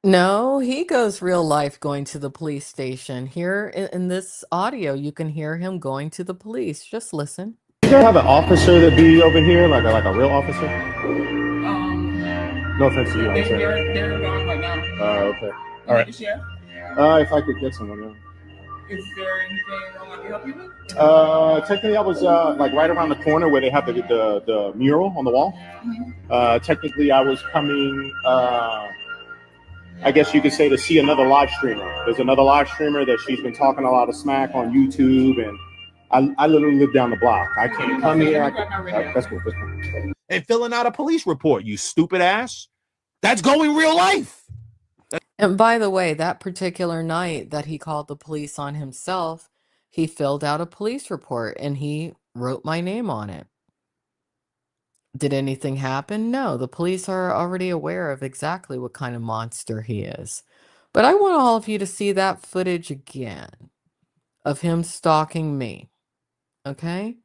No, he goes real life going to the police station. Here in this audio, you can hear him going to the police. Just listen. Do you have an officer that be over here, like a real officer? No offense to you, I'm sorry. They're gone right now. Okay. All right. Yeah. If I could get someone, yeah. Is there anything wrong I can help you with? Technically, I was like right around the corner where they have the mural on the wall. Technically, I was coming. I guess you could say to see another live streamer. There's another live streamer that she's been talking a lot of smack on YouTube, and I literally live down the block. I can't come here. That's cool. That's cool. And filling out a police report, you stupid ass. That's going real life. And by the way, that particular night that he called the police on himself, he filled out a police report and he wrote my name on it. Did anything happen? No, the police are already aware of exactly what kind of monster he is. But I want all of you to see that footage again of him stalking me. Okay?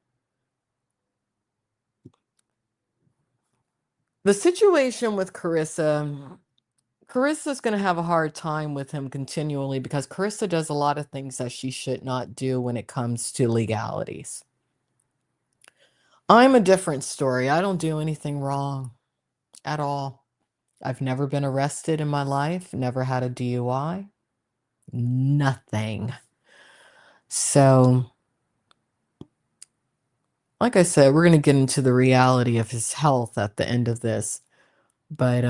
The situation with Carissa's going to have a hard time with him continually because Carissa does a lot of things that she should not do when it comes to legalities. I'm a different story. I don't do anything wrong. at all. I've never been arrested in my life, never had a DUI, nothing. So, like I said, we're going to get into the reality of his health at the end of this. But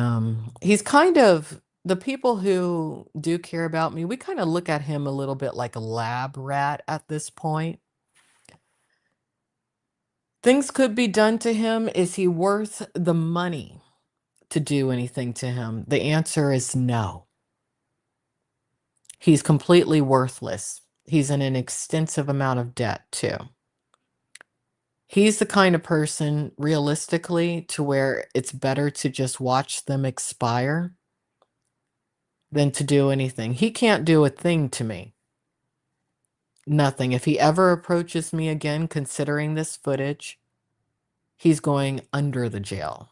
he's kind of the people who do care about me, we kind of look at him a little bit like a lab rat at this point. Things could be done to him. Is he worth the money to do anything to him? The answer is no. He's completely worthless. He's in an extensive amount of debt, too. He's the kind of person, realistically, to where it's better to just watch them expire than to do anything. He can't do a thing to me. Nothing. If he ever approaches me again, considering this footage, he's going under the jail.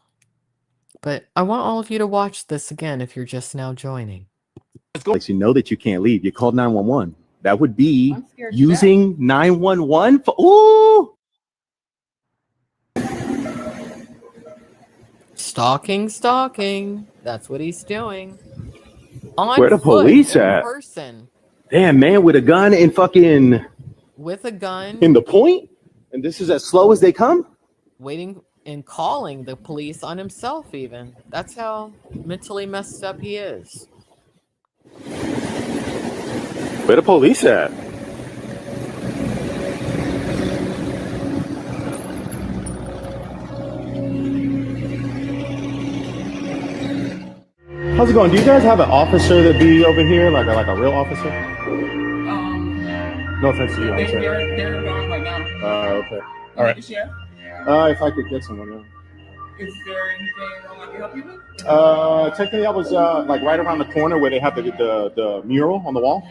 But I want all of you to watch this again if you're just now joining. Lets you know that you can't leave. You called 911. That would be using 911 for ooh. Stalking. That's what he's doing. On Where the foot, police in at? person, Damn, man, with a gun and fucking with a gun, in the point? And this is as slow as they come? waiting and calling the police on himself even. That's how mentally messed up he is. Where the police at? How's it going? Do you guys have an officer that be over here, like a real officer? No offense to you, I'm sorry. They're gone right now. Okay. All right. If I could get someone, yeah. Is there anything wrong I can help you with? Technically, I was like right around the corner where they have the mural on the wall.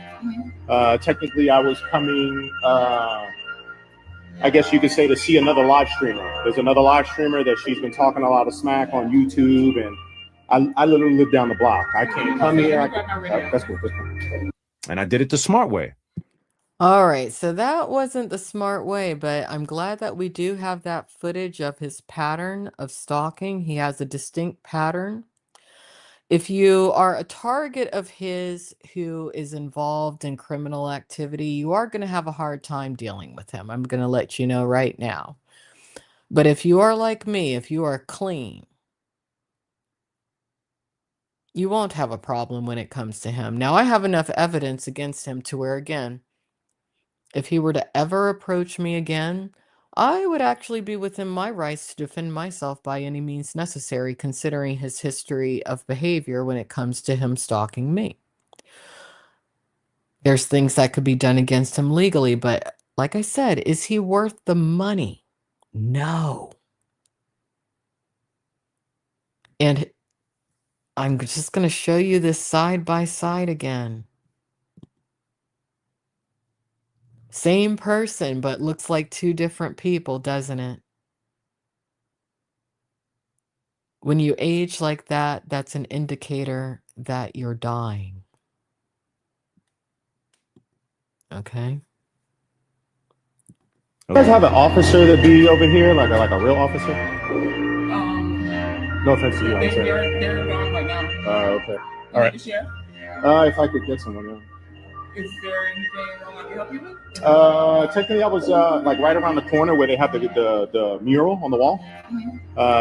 Technically, I was coming. I guess you could say to see another live streamer. There's another live streamer that she's been talking a lot of smack on YouTube, and I literally live down the block. I can't come here. That's cool. And I did it the smart way. All right, so that wasn't the smart way, but I'm glad that we do have that footage of his pattern of stalking. He has a distinct pattern. If you are a target of his who is involved in criminal activity, you are going to have a hard time dealing with him. I'm going to let you know right now. But if you are like me, if you are clean, you won't have a problem when it comes to him. Now, I have enough evidence against him to where, again, if he were to ever approach me again, I would actually be within my rights to defend myself by any means necessary, considering his history of behavior when it comes to him stalking me. There's things that could be done against him legally, but like I said, is he worth the money? No. And I'm just going to show you this side by side again. Same person, but looks like two different people, doesn't it? When you age like that, that's an indicator that you're dying. Okay? You guys have an officer that be over here, like a real officer? No offense to you, I'm sorry. They're gone right now. Okay. All right. If I could get someone, yeah. Is there anything wrong I can help you with? Technically, I was like right around the corner where they have the mural on the wall.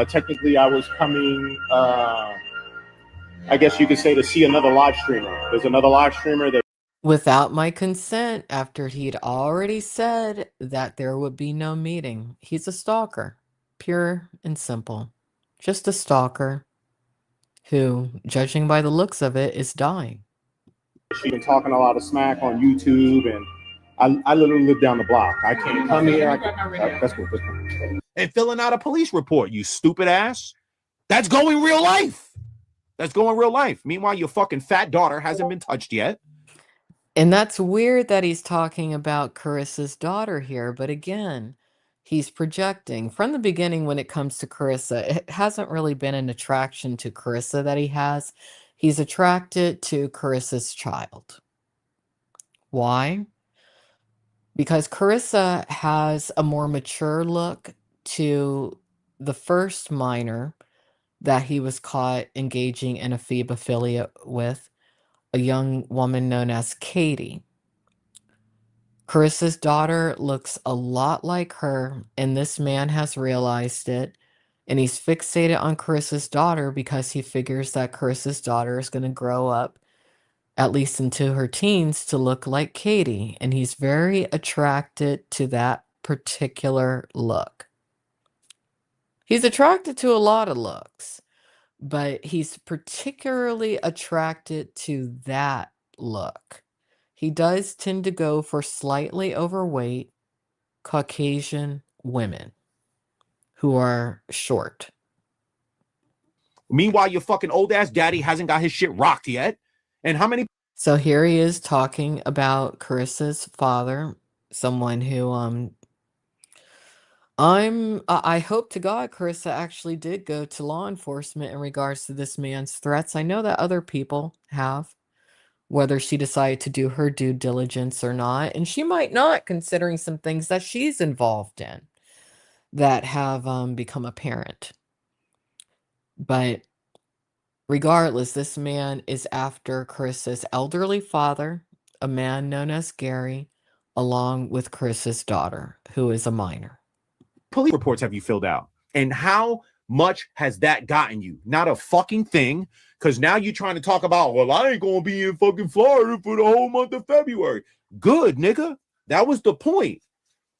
Technically, I was coming. I guess you could say to see another live streamer. There's another live streamer that. Without my consent, after he'd already said that there would be no meeting. He's a stalker, pure and simple. Just a stalker who, judging by the looks of it, is dying. She's been talking a lot of smack on YouTube, and I literally live down the block. I can't come here. That's cool. And filling out a police report, you stupid ass. That's going real life. Meanwhile, your fucking fat daughter hasn't been touched yet. And that's weird that he's talking about Carissa's daughter here. But again, he's projecting. From the beginning, when it comes to Carissa, it hasn't really been an attraction to Carissa that he has. He's attracted to Carissa's child. Why? Because Carissa has a more mature look to the first minor, that he was caught engaging in a FEB affiliate with, a young woman known as Katie. Carissa's daughter looks a lot like her, and this man has realized it. And he's fixated on Carissa's daughter because he figures that Carissa's daughter is going to grow up, at least into her teens, to look like Katie. And he's very attracted to that particular look. He's attracted to a lot of looks, but he's particularly attracted to that look. He does tend to go for slightly overweight Caucasian women who are short. Meanwhile, your fucking old ass daddy hasn't got his shit rocked yet. And how many So here he is talking about Carissa's father, someone who I hope to God Carissa actually did go to law enforcement in regards to this man's threats. I know that other people have, whether she decided to do her due diligence or not, and she might not, considering some things that she's involved in that have become apparent. But regardless, this man is after Carissa's elderly father, a man known as Gary, along with Carissa's daughter, who is a minor. police reports have you filled out? And how much has that gotten you? Not a fucking thing. Because now you're trying to talk about, well, I ain't going to be in fucking Florida for the whole month of February. Good, nigga. That was the point.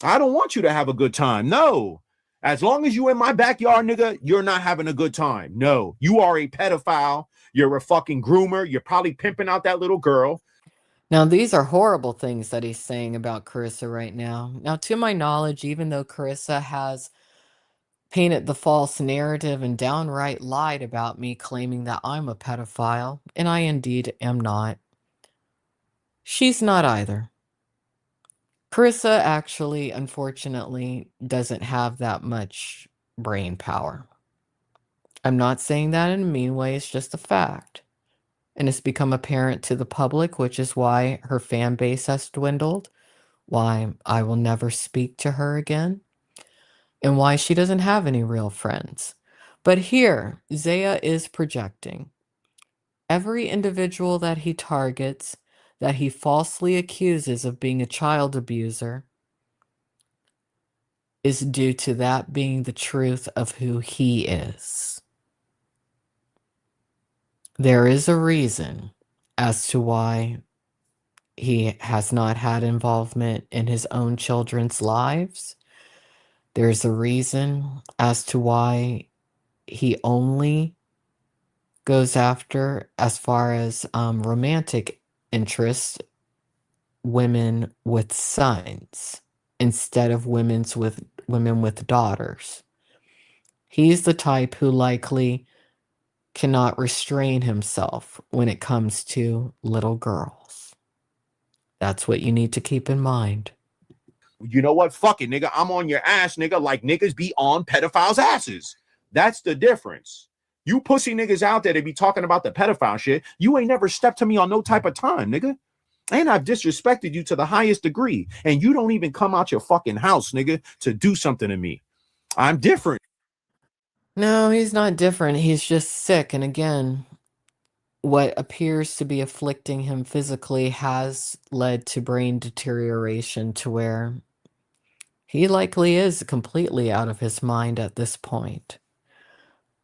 I don't want you to have a good time. No. As long as you in my backyard, nigga, you're not having a good time. No. You are a pedophile. You're a fucking groomer. You're probably pimping out that little girl. Now, these are horrible things that he's saying about Carissa right now. Now, to my knowledge, even though Carissa has painted the false narrative and downright lied about me, claiming that I'm a pedophile, and I indeed am not, she's not either. Carissa actually, unfortunately, doesn't have that much brain power. I'm not saying that in a mean way, it's just a fact. And it's become apparent to the public, which is why her fan base has dwindled, why I will never speak to her again, and why she doesn't have any real friends. But here, Zaya is projecting. Every individual that he targets, that he falsely accuses of being a child abuser, is due to that being the truth of who he is. There is a reason as to why he has not had involvement in his own children's lives. There's a reason as to why he only goes after, as far as romantic interests, women with sons instead of women with daughters. He's the type who likely cannot restrain himself when it comes to little girls. That's what you need to keep in mind. You know what? Fuck it, nigga. I'm on your ass, nigga, like niggas be on pedophiles' asses. That's the difference. You pussy niggas out there that be talking about the pedophile shit, you ain't never stepped to me on no type of time, nigga. And I've disrespected you to the highest degree. And you don't even come out your fucking house, nigga, to do something to me. I'm different. No, he's not different. He's just sick. And again, what appears to be afflicting him physically has led to brain deterioration to where he likely is completely out of his mind at this point.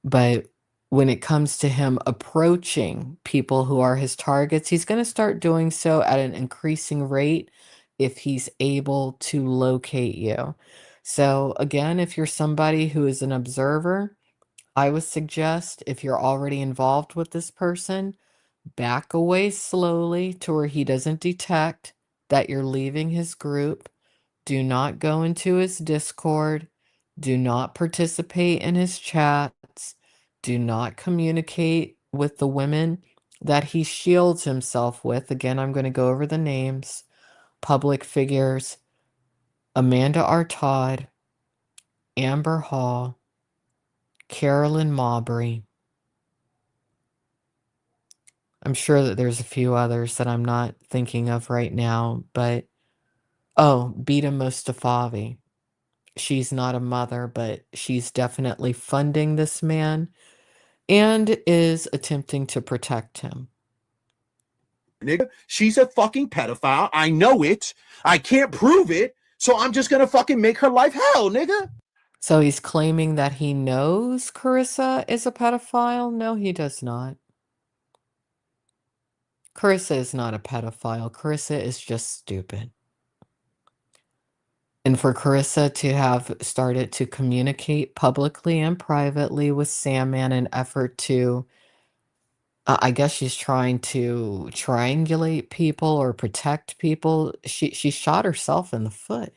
But when it comes to him approaching people who are his targets, he's going to start doing so at an increasing rate if he's able to locate you. So, again, if you're somebody who is an observer, I would suggest, if you're already involved with this person, back away slowly to where he doesn't detect that you're leaving his group. Do not go into his Discord. Do not participate in his chats. Do not communicate with the women that he shields himself with. Again, I'm going to go over the names. Public figures: Amanda R. Todd, Amber Hall, Carolyn Maubrey. I'm sure that there's a few others that I'm not thinking of right now, but Beta Mustafavi. She's not a mother, but she's definitely funding this man and is attempting to protect him. Nigga, she's a fucking pedophile. I know it. I can't prove it. So I'm just gonna fucking make her life hell, nigga. So he's claiming that he knows Carissa is a pedophile? No, he does not. Carissa is not a pedophile. Carissa is just stupid. And for Carissa to have started to communicate publicly and privately with Sandman in an effort to, I guess she's trying to triangulate people or protect people. She shot herself in the foot.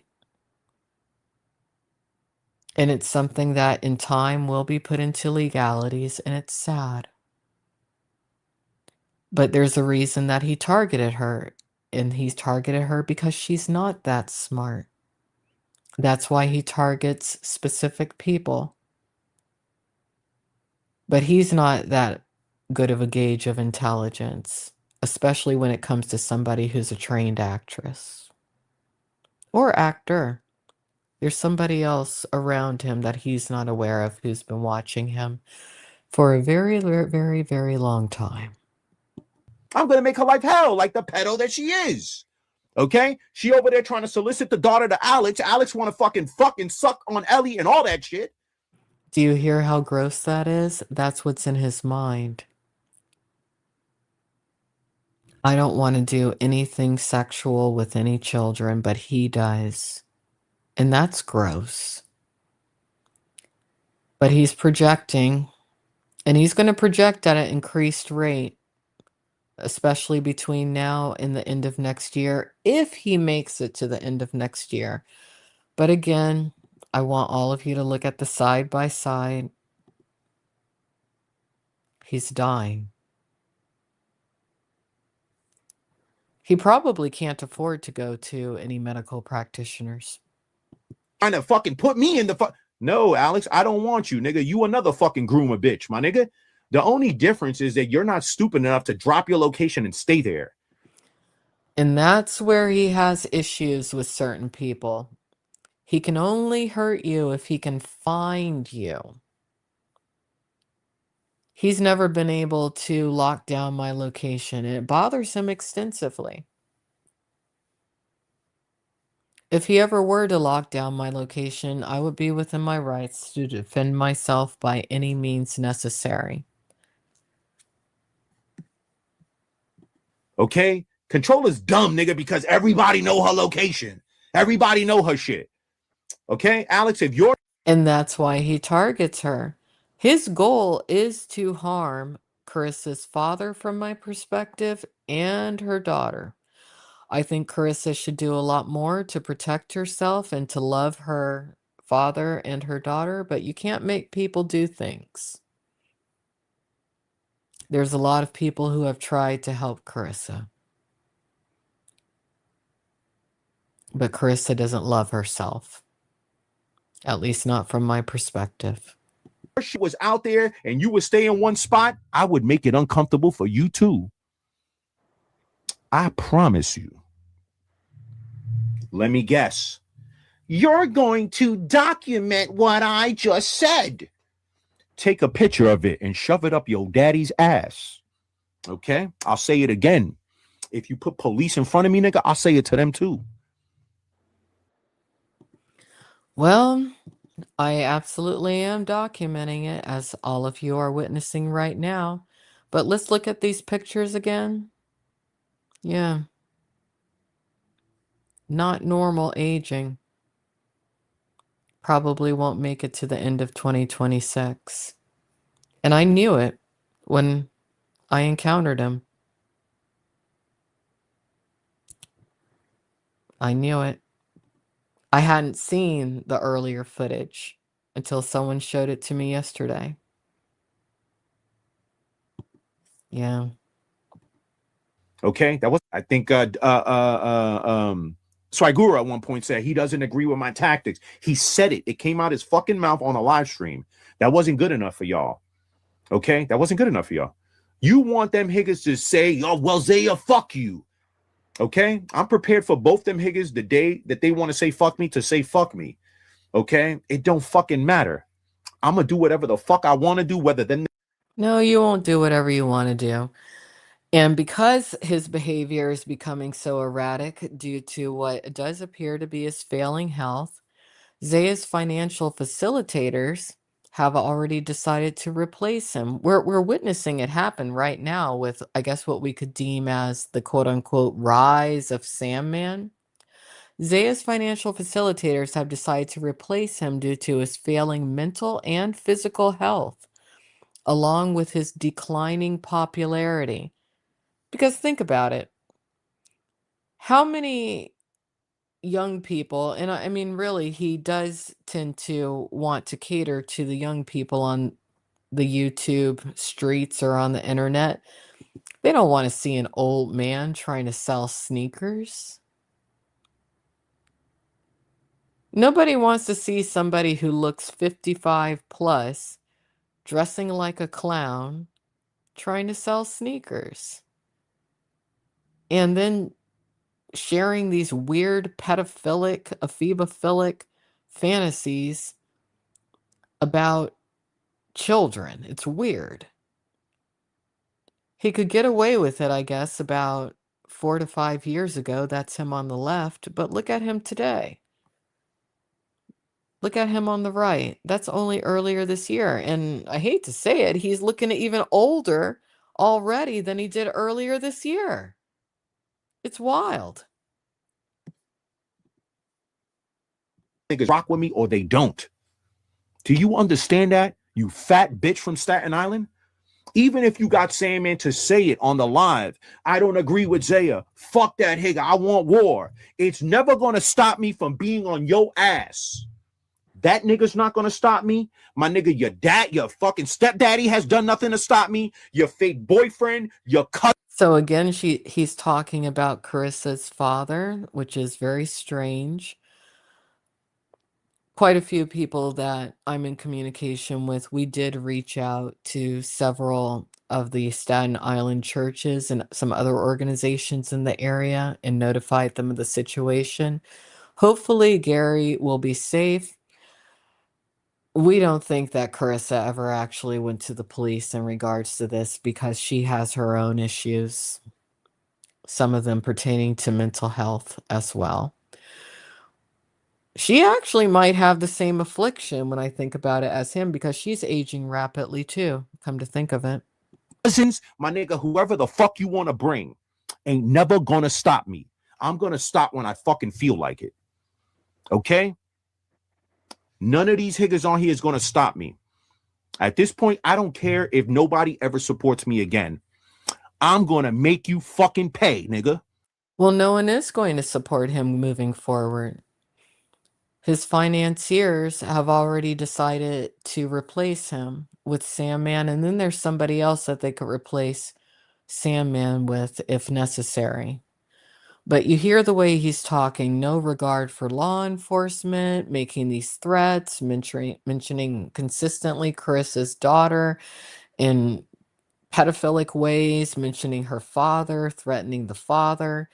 And it's something that in time will be put into legalities, and it's sad. But there's a reason that he targeted her, and he's targeted her because she's not that smart. That's why he targets specific people. But he's not that good of a gauge of intelligence, especially when it comes to somebody who's a trained actress or actor. There's somebody else around him that he's not aware of who's been watching him for a very, very, very long time. I'm gonna make her life hell like the pedo that she is. Okay? She over there trying to solicit the daughter to Alex. Alex want to fucking suck on Ellie and all that shit. Do you hear how gross that is? That's what's in his mind. I don't want to do anything sexual with any children, but he does. And that's gross. But he's projecting, and he's going to project at an increased rate, especially between now and the end of next year, if he makes it to the end of next year. But again, I want all of you to look at the side by side. He's dying. He probably can't afford to go to any medical practitioners. Trying to fucking put me in the No, Alex, I don't want you, nigga. You another fucking groomer bitch, my nigga. The only difference is that you're not stupid enough to drop your location and stay there. And that's where he has issues with certain people. He can only hurt you if he can find you. He's never been able to lock down my location, and it bothers him extensively. If he ever were to lock down my location, I would be within my rights to defend myself by any means necessary. Okay? Controller's dumb, nigga, because everybody know her location. Everybody know her shit. Okay? Alex, if you're... And that's why he targets her. His goal is to harm Carissa's father, from my perspective, and her daughter. I think Carissa should do a lot more to protect herself and to love her father and her daughter, but you can't make people do things. There's a lot of people who have tried to help Carissa. But Carissa doesn't love herself. At least not from my perspective. Shit was out there and you would stay in one spot, I would make it uncomfortable for you too. I promise you. Let me guess. You're going to document what I just said. Take a picture of it and shove it up your daddy's ass. Okay? I'll say it again. If you put police in front of me, nigga, I'll say it to them too. Well, I absolutely am documenting it, as all of you are witnessing right now. But let's look at these pictures again. Yeah. Not normal aging. Probably won't make it to the end of 2026. And I knew it when I encountered him. I knew it. I hadn't seen the earlier footage until someone showed it to me yesterday. Yeah. Okay, that was, I think, Swigura at one point said he doesn't agree with my tactics. He said it. It came out his fucking mouth on a live stream. That wasn't good enough for y'all. Okay, that wasn't good enough for y'all. You want them higgers to say, oh, well, Zaya, fuck you. Okay, I'm prepared for both them higgers the day that they want to say fuck me to say fuck me. Okay, it don't fucking matter. I'm gonna do whatever the fuck I want to do, whether them. No, you won't do whatever you want to do. And because his behavior is becoming so erratic due to what does appear to be his failing health, Zaya's financial facilitators have already decided to replace him. We're witnessing it happen right now with, I guess, what we could deem as the quote unquote rise of Sandman. Zaya's financial facilitators have decided to replace him due to his failing mental and physical health, along with his declining popularity. Because think about it. How many young people, and I mean, really, he does tend to want to cater to the young people on the YouTube streets or on the internet. They don't want to see an old man trying to sell sneakers. Nobody wants to see somebody who looks 55 plus dressing like a clown trying to sell sneakers. And then sharing these weird pedophilic, ephemophilic fantasies about children. It's weird. He could get away with it, I guess, about 4 to 5 years ago. That's him on the left. But look at him today. Look at him on the right. That's only earlier this year. And I hate to say it, he's looking even older already than he did earlier this year. It's wild. Niggas rock with me or they don't. Do you understand that, you fat bitch from Staten Island? Even if you got Sandman to say it on the live, I don't agree with Zaya. Fuck that nigga. I want war. It's never going to stop me from being on your ass. That nigga's not going to stop me. My nigga, your dad, your fucking stepdaddy has done nothing to stop me. Your fake boyfriend, your cousin. So again, he's talking about Carissa's father, which is very strange. Quite a few people that I'm in communication with, we did reach out to several of the Staten Island churches and some other organizations in the area and notified them of the situation. Hopefully, Gary will be safe. We don't think that Carissa ever actually went to the police in regards to this because she has her own issues, some of them pertaining to mental health as well. She actually might have the same affliction when I think about it as him because she's aging rapidly too, come to think of it. Cousins, my nigga, whoever the fuck you want to bring ain't never going to stop me. I'm going to stop when I fucking feel like it. Okay? None of these higgers on here is going to stop me. At this point, I don't care if nobody ever supports me again. I'm going to make you fucking pay, nigga. Well, no one is going to support him moving forward. His financiers have already decided to replace him with Sandman, and then there's somebody else that they could replace Sandman with if necessary. But you hear the way he's talking, no regard for law enforcement, making these threats, mentioning consistently Carissa's daughter in pedophilic ways, mentioning her father, threatening the father.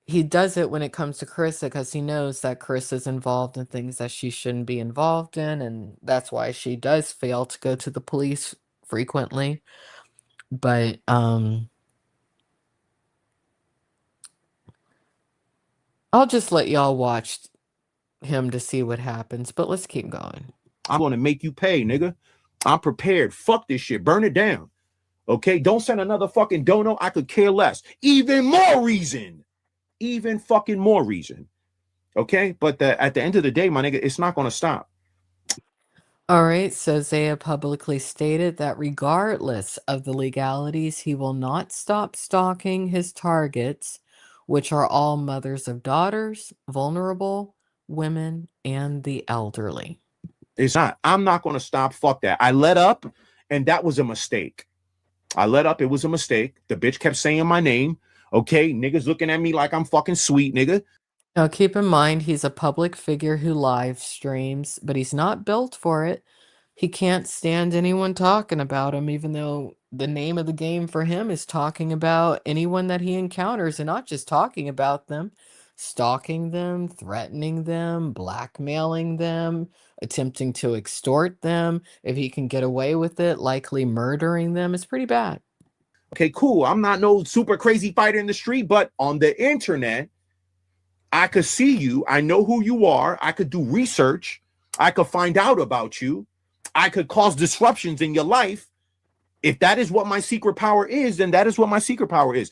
He does it when it comes to Carissa because he knows that Carissa's involved in things that she shouldn't be involved in, and that's why she does fail to go to the police frequently. But I'll just let y'all watch him to see what happens, but let's keep going. I'm going to make you pay, nigga. I'm prepared. Fuck this shit. Burn it down. Okay? Don't send another fucking dono. I could care less. Even more reason. Even fucking more reason. Okay? But at the end of the day, my nigga, it's not going to stop. All right, so Zaya publicly stated that regardless of the legalities, he will not stop stalking his targets, which are all mothers of daughters, vulnerable women, and the elderly. It's not. I'm not going to stop. Fuck that. I let up, and that was a mistake. I let up. It was a mistake. The bitch kept saying my name. Okay? Niggas looking at me like I'm fucking sweet, nigga. Now, keep in mind, he's a public figure who live streams, but he's not built for it. He can't stand anyone talking about him, even though the name of the game for him is talking about anyone that he encounters and not just talking about them, stalking them, threatening them, blackmailing them, attempting to extort them. If he can get away with it, likely murdering them. It's pretty bad. Okay, cool. I'm not no super crazy fighter in the street, but on the internet, I could see you. I know who you are. I could do research. I could find out about you. I could cause disruptions in your life. If that is what my secret power is, then that is what my secret power is.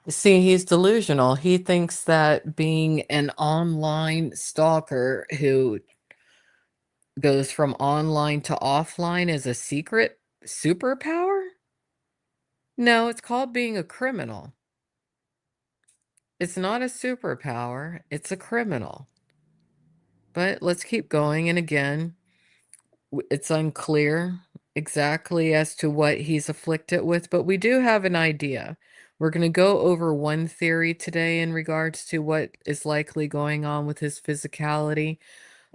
See, he's delusional. He thinks that being an online stalker who goes from online to offline is a secret superpower? No, it's called being a criminal. It's not a superpower, it's a criminal. But let's keep going. And again, it's unclear exactly as to what he's afflicted with, but we do have an idea. We're going to go over one theory today in regards to what is likely going on with his physicality.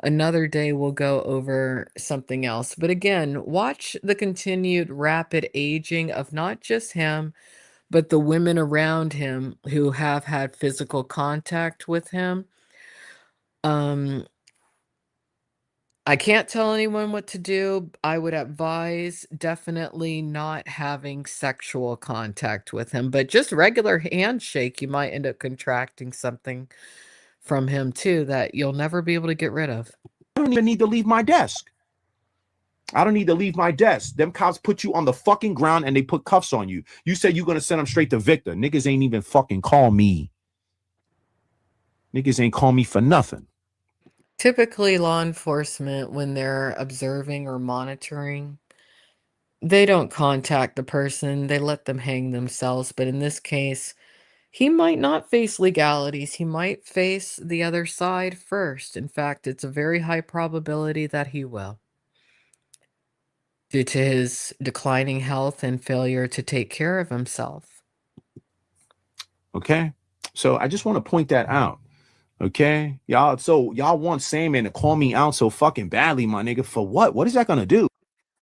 Another day we'll go over something else. But again, watch the continued rapid aging of not just him, but the women around him who have had physical contact with him. I can't tell anyone what to do. I would advise definitely not having sexual contact with him, but just regular handshake, you might end up contracting something from him too that you'll never be able to get rid of. I don't even need to leave my desk. I don't need to leave my desk. Them cops put you on the fucking ground and they put cuffs on you. You said you're going to send them straight to Victor. Niggas ain't even fucking call me. Niggas ain't call me for nothing. Typically, law enforcement, when they're observing or monitoring, they don't contact the person, they let them hang themselves. But in this case, he might not face legalities. He might face the other side first. In fact, it's a very high probability that he will, due to his declining health and failure to take care of himself. Okay? So I just want to point that out. Okay? Y'all want Sandman to call me out so fucking badly, my nigga. For what? What is that gonna do?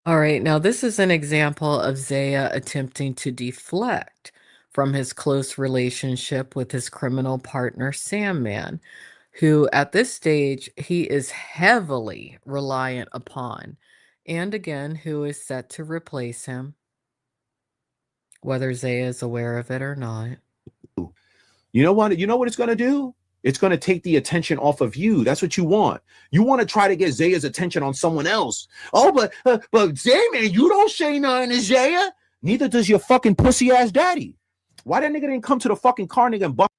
All right, now this is an example of Zaya attempting to deflect from his close relationship with his criminal partner, Sandman, who at this stage he is heavily reliant upon, and again, who is set to replace him, whether Zaya is aware of it or not. You know what? You know what it's gonna do? It's gonna take the attention off of you. That's what you want. You want to try to get Zaya's attention on someone else. Oh, but Zay, man, you don't say nothing to Zaya. Neither does your fucking pussy ass daddy. Why that nigga didn't come to the fucking car, nigga, and bust?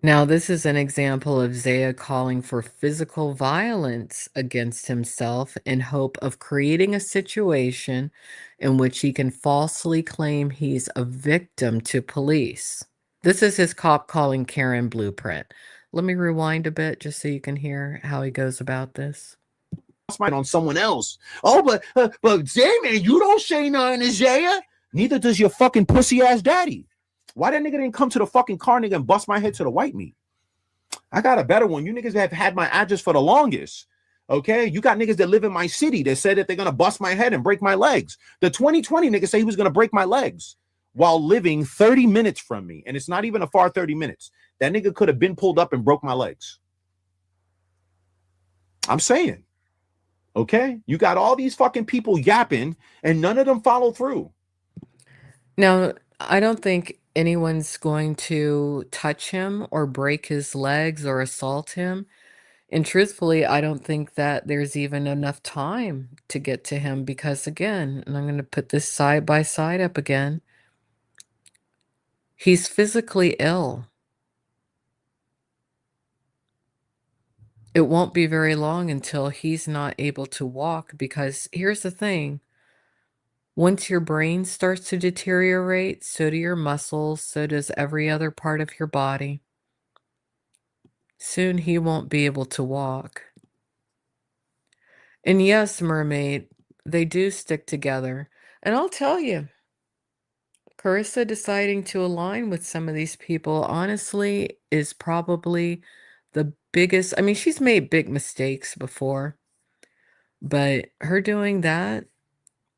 Now, this is an example of Zaya calling for physical violence against himself in hope of creating a situation in which he can falsely claim he's a victim to police. This is his cop calling Karen blueprint. Let me rewind a bit just so you can hear how he goes about this. On someone else. Oh, but Zay, man, you don't say nothing to Zaya. Neither does your fucking pussy ass daddy. Why that nigga didn't come to the fucking car, nigga, and bust my head to the white meat? I got a better one. You niggas have had my address for the longest. Okay, you got niggas that live in my city that said that they're gonna bust my head and break my legs. The 2020 nigga say he was gonna break my legs while living 30 minutes from me, and it's not even a far 30 minutes. That nigga could have been pulled up and broke my legs. I'm saying, okay, you got all these fucking people yapping, and none of them follow through. Now, I don't think anyone's going to touch him or break his legs or assault him. And truthfully, I don't think that there's even enough time to get to him because, again, and I'm going to put this side by side up again, he's physically ill. It won't be very long until he's not able to walk because here's the thing. Once your brain starts to deteriorate, so do your muscles, so does every other part of your body. Soon he won't be able to walk. And yes, mermaid, they do stick together. And I'll tell you, Carissa deciding to align with some of these people, honestly, is probably the biggest. I mean, she's made big mistakes before, but her doing that,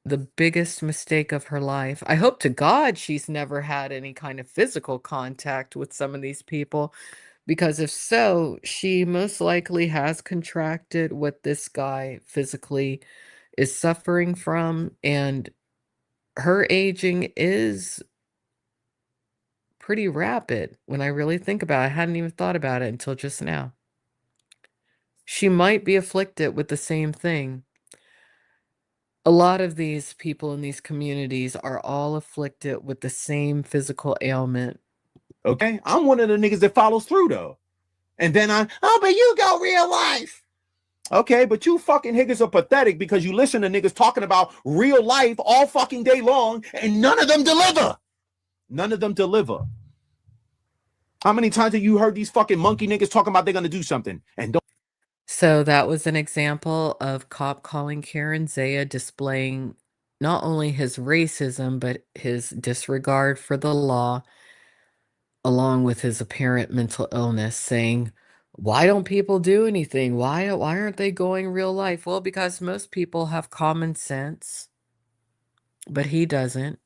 the biggest mistake of her life. I hope to God she's never had any kind of physical contact with some of these people Because if so, she most likely has contracted what this guy physically is suffering from, and her aging is pretty rapid when I really think about it. I hadn't even thought about it until just now. She might be afflicted with the same thing. A lot of these people in these communities are all afflicted with the same physical ailment. Okay, I'm one of the niggas that follows through though. And then but you go real life. Okay, but you fucking niggas are pathetic because you listen to niggas talking about real life all fucking day long and none of them deliver. None of them deliver. How many times have you heard these fucking monkey niggas talking about they're gonna do something and don't? So that was an example of cop calling Karen Zaya displaying not only his racism, but his disregard for the law, along with his apparent mental illness, saying, why don't people do anything? Why aren't they going real life? Well, because most people have common sense, but he doesn't.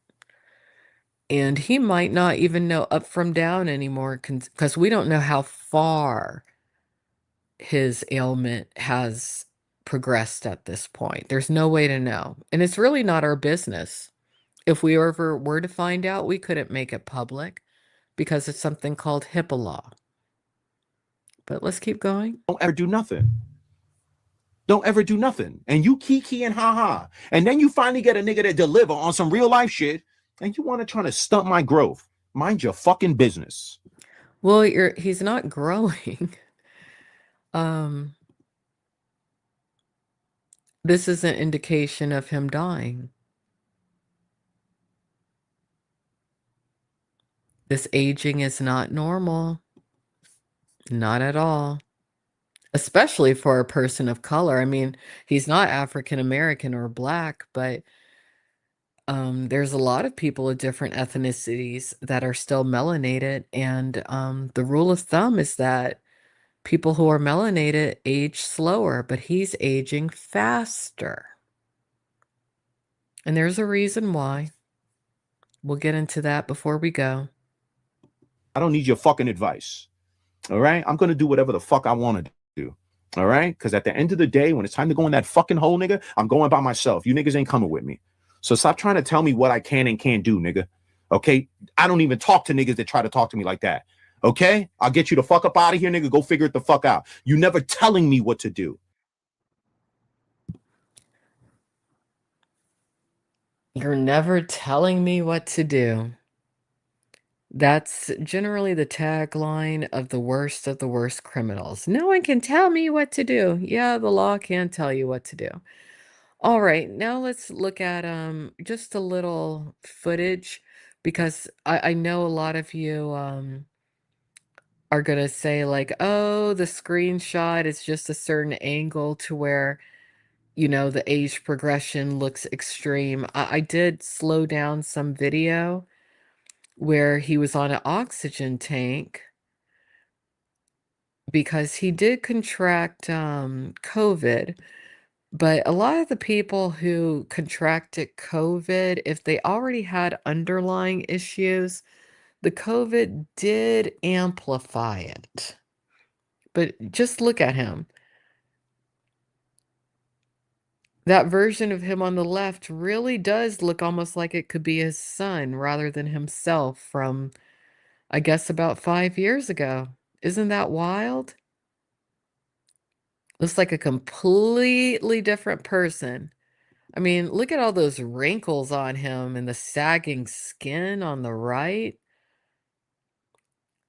And he might not even know up from down anymore because we don't know how far his ailment has progressed at this point. There's no way to know. And it's really not our business. If we ever were to find out, we couldn't make it public because it's something called HIPAA law. But let's keep going. Don't ever do nothing. Don't ever do nothing. And you kiki and ha. And then you finally get a nigga that deliver on some real life shit and you want to try to stunt my growth. Mind your fucking business. Well, he's not growing. This is an indication of him dying. This aging is not normal. Not at all. Especially for a person of color. I mean, he's not African American or black, but there's a lot of people of different ethnicities that are still melanated, and the rule of thumb is that people who are melanated age slower, but he's aging faster. And there's a reason why. We'll get into that before we go. I don't need your fucking advice. All right? I'm going to do whatever the fuck I want to do. All right? Because at the end of the day, when it's time to go in that fucking hole, nigga, I'm going by myself. You niggas ain't coming with me. So stop trying to tell me what I can and can't do, nigga. Okay? I don't even talk to niggas that try to talk to me like that. Okay? I'll get you the fuck up out of here, nigga. Go figure it the fuck out. You never telling me what to do. You're never telling me what to do. That's generally the tagline of the worst criminals. No one can tell me what to do. Yeah, the law can tell you what to do. All right, now let's look at just a little footage because I know a lot of you are gonna say like, oh, the screenshot is just a certain angle to where, you know, the age progression looks extreme. I did slow down some video where he was on an oxygen tank because he did contract COVID. But a lot of the people who contracted COVID, if they already had underlying issues, the COVID did amplify it. But just look at him. That version of him on the left really does look almost like it could be his son rather than himself from, I guess, about 5 years ago. Isn't that wild? Looks like a completely different person. I mean, look at all those wrinkles on him and the sagging skin on the right.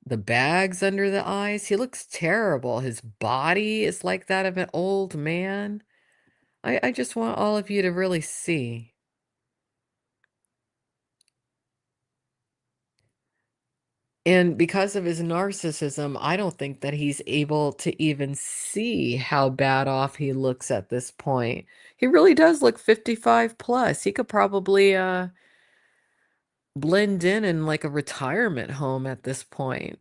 The bags under the eyes. He looks terrible. His body is like that of an old man. I just want all of you to really see. And because of his narcissism, I don't think that he's able to even see how bad off he looks at this point. He really does look 55 plus. He could probably blend in like a retirement home at this point.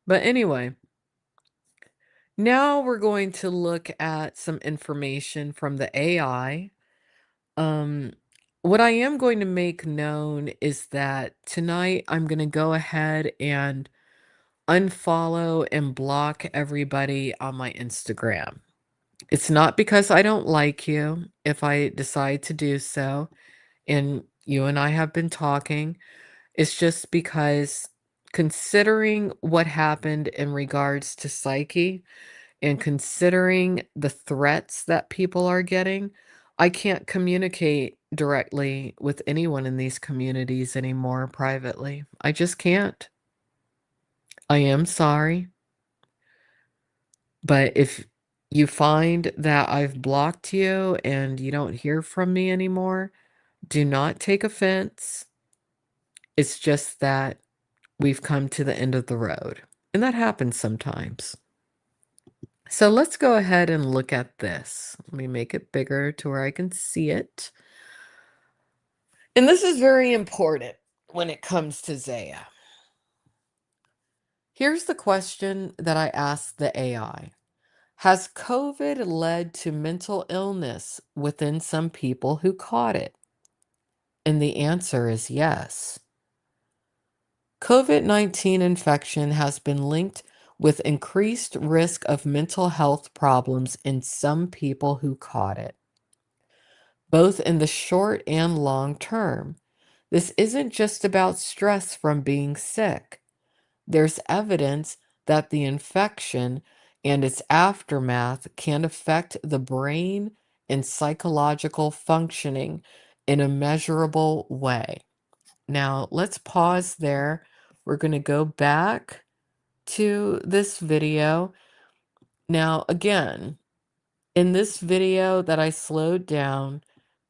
But anyway, now we're going to look at some information from the AI. What I am going to make known is that tonight I'm going to go ahead and unfollow and block everybody on my Instagram. It's not because I don't like you if I decide to do so, and you and I have been talking. It's just because considering what happened in regards to Psyche and considering the threats that people are getting, I can't communicate directly with anyone in these communities anymore privately. I just can't. I am sorry. But if you find that I've blocked you and you don't hear from me anymore, do not take offense. It's just that we've come to the end of the road. And that happens sometimes. So let's go ahead and look at this. Let me make it bigger to where I can see it. And this is very important when it comes to Zaya. Here's the question that I asked the AI. Has COVID led to mental illness within some people who caught it? And the answer is yes. COVID-19 infection has been linked with increased risk of mental health problems in some people who caught it, both in the short and long term. This isn't just about stress from being sick. There's evidence that the infection and its aftermath can affect the brain and psychological functioning in a measurable way. Now, let's pause there. We're going to go back to this video. Now, again, in this video that I slowed down,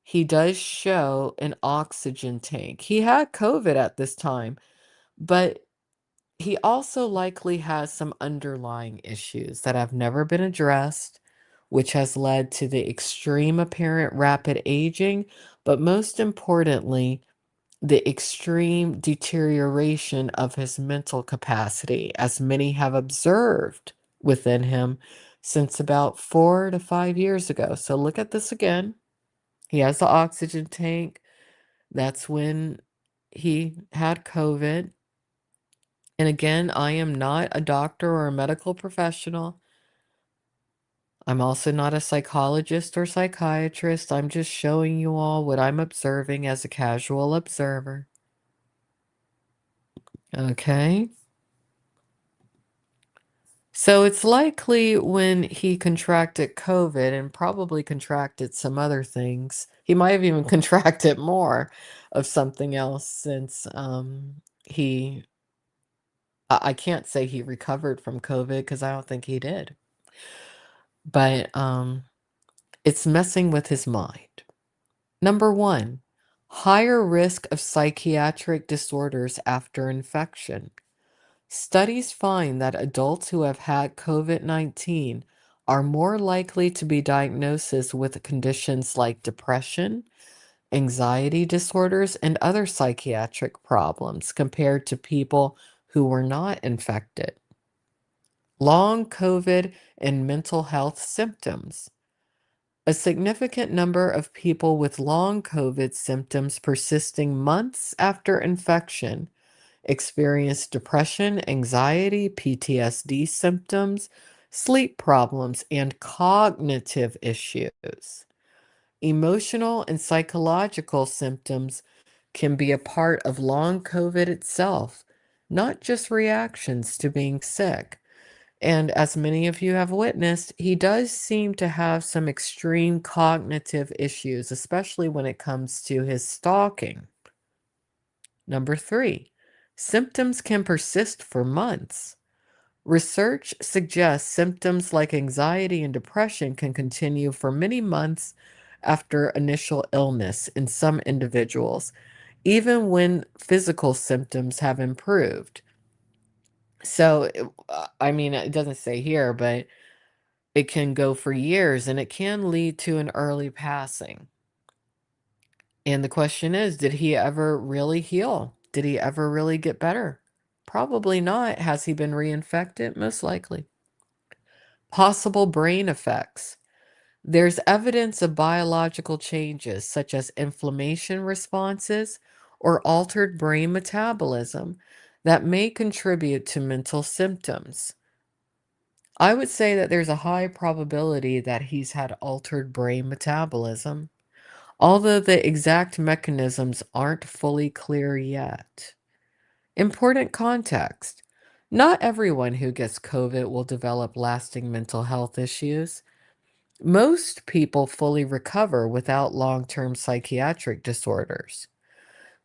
he does show an oxygen tank. He had COVID at this time, but he also likely has some underlying issues that have never been addressed, which has led to the extreme apparent rapid aging, but most importantly, the extreme deterioration of his mental capacity, as many have observed within him since about 4 to 5 years ago. So look at this again. He has the oxygen tank. That's when he had COVID. And again, I am not a doctor or a medical professional. I'm also not a psychologist or psychiatrist. I'm just showing you all what I'm observing as a casual observer. Okay. So it's likely when he contracted COVID and probably contracted some other things, he might have even contracted more of something else since I can't say he recovered from COVID because I don't think he did. But it's messing with his mind. Number 1, higher risk of psychiatric disorders after infection. Studies find that adults who have had COVID-19 are more likely to be diagnosed with conditions like depression, anxiety disorders, and other psychiatric problems compared to people who were not infected. Long COVID and mental health symptoms. A significant number of people with long COVID symptoms persisting months after infection experience depression, anxiety, PTSD symptoms, sleep problems, and cognitive issues. Emotional and psychological symptoms can be a part of long COVID itself, not just reactions to being sick. And as many of you have witnessed, he does seem to have some extreme cognitive issues, especially when it comes to his stalking. Number 3, symptoms can persist for months. Research suggests symptoms like anxiety and depression can continue for many months after initial illness in some individuals, even when physical symptoms have improved. So, I mean, it doesn't say here, but it can go for years and it can lead to an early passing. And the question is, did he ever really heal? Did he ever really get better? Probably not. Has he been reinfected? Most likely. Possible brain effects. There's evidence of biological changes such as inflammation responses or altered brain metabolism that may contribute to mental symptoms. I would say that there's a high probability that he's had altered brain metabolism, although the exact mechanisms aren't fully clear yet. Important context. Not everyone who gets COVID will develop lasting mental health issues. Most people fully recover without long-term psychiatric disorders.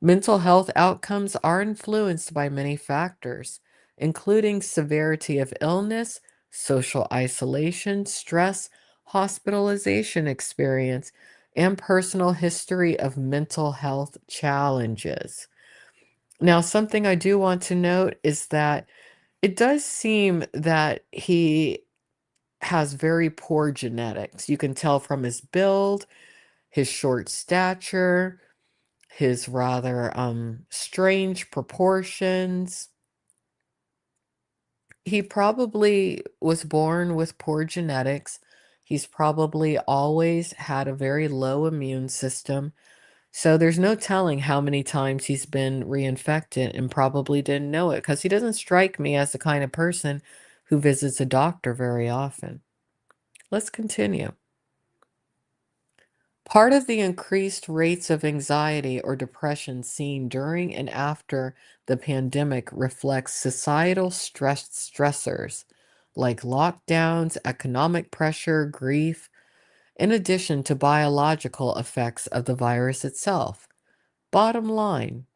Mental health outcomes are influenced by many factors, including severity of illness, social isolation, stress, hospitalization experience, and personal history of mental health challenges. Now, something I do want to note is that it does seem that he has very poor genetics. You can tell from his build, his short stature, his rather strange proportions. He probably was born with poor genetics. He's probably always had a very low immune system. So there's no telling how many times he's been reinfected and probably didn't know it because he doesn't strike me as the kind of person who visits a doctor very often. Let's continue. Part of the increased rates of anxiety or depression seen during and after the pandemic reflects societal stressors like lockdowns, economic pressure, grief, in addition to biological effects of the virus itself. Bottom line,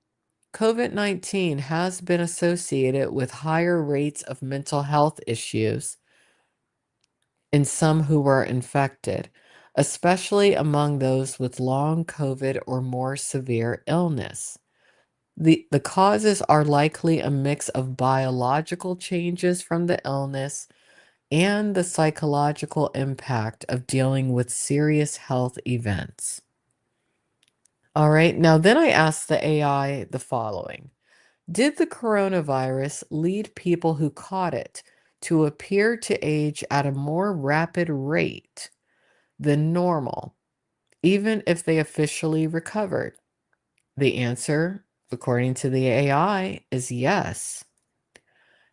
COVID-19 has been associated with higher rates of mental health issues in some who were infected, especially among those with long COVID or more severe illness. The causes are likely a mix of biological changes from the illness and the psychological impact of dealing with serious health events. All right, now then I asked the AI the following. Did the coronavirus lead people who caught it to appear to age at a more rapid rate than normal, even if they officially recovered? The answer, according to the AI, is yes.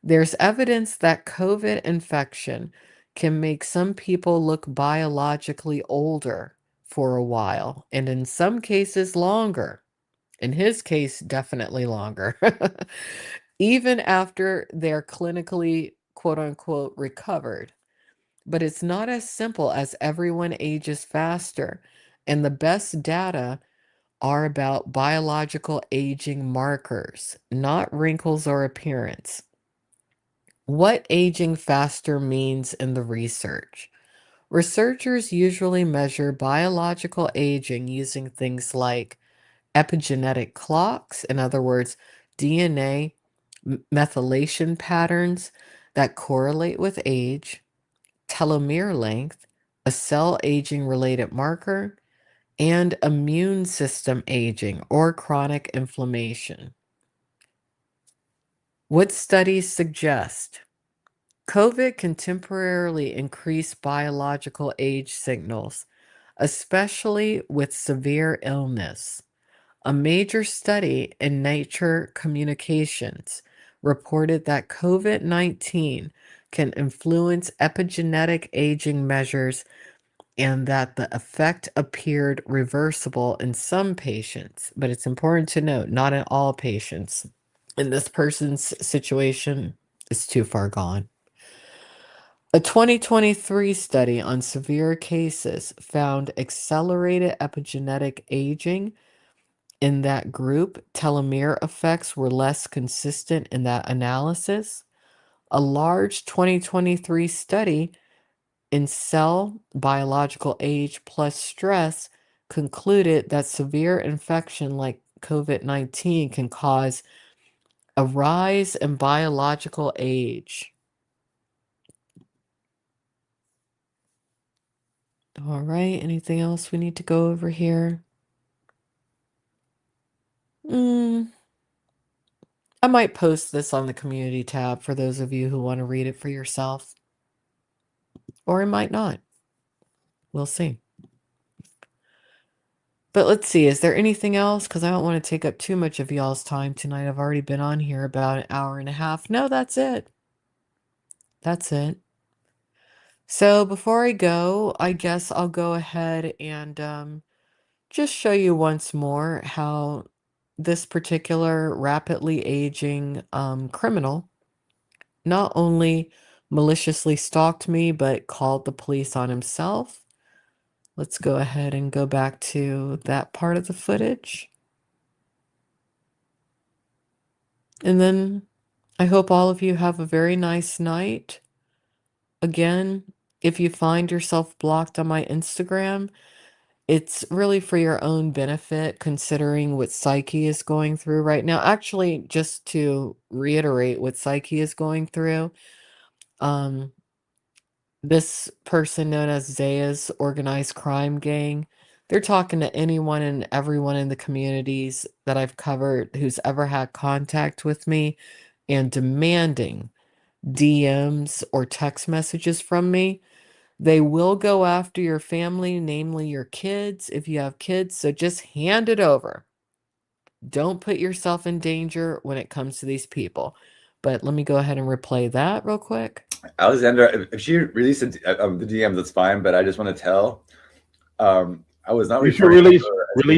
There's evidence that COVID infection can make some people look biologically older for a while, and in some cases longer. In his case, definitely longer. Even after they're clinically, quote unquote, recovered. But it's not as simple as everyone ages faster. And the best data are about biological aging markers, not wrinkles or appearance. What aging faster means in the research. Researchers usually measure biological aging using things like epigenetic clocks, in other words, DNA methylation patterns that correlate with age, telomere length, a cell aging related marker, and immune system aging or chronic inflammation. What studies suggest? COVID can temporarily increase biological age signals, especially with severe illness. A major study in Nature Communications reported that COVID-19 can influence epigenetic aging measures and that the effect appeared reversible in some patients. But it's important to note, not in all patients. In this person's situation, it's too far gone. A 2023 study on severe cases found accelerated epigenetic aging in that group. Telomere effects were less consistent in that analysis. A large 2023 study in Cell Biological Age plus Stress concluded that severe infection like COVID-19 can cause a rise in biological age. All right, anything else we need to go over here? I might post this on the community tab for those of you who want to read it for yourself, or I might not. We'll see. But let's see, is there anything else? Because I don't want to take up too much of y'all's time tonight. I've already been on here about an hour and a half. No, that's it. That's it. So before I go, I guess I'll go ahead and just show you once more how this particular rapidly aging criminal not only maliciously stalked me, but called the police on himself. Let's go ahead and go back to that part of the footage. And then I hope all of you have a very nice night. Again, if you find yourself blocked on my Instagram, it's really for your own benefit, considering what Psyche is going through right now. Actually, just to reiterate what Psyche is going through, this person known as Zaya's organized crime gang, they're talking to anyone and everyone in the communities that I've covered who's ever had contact with me and demanding DMs or text messages from me. They will go after your family, namely your kids, if you have kids, so just hand it over. Don't put yourself in danger when it comes to these people. But let me go ahead and replay that real quick. Alexandra, if she released the DMs, that's fine. But I just want to tell, I was not. You should release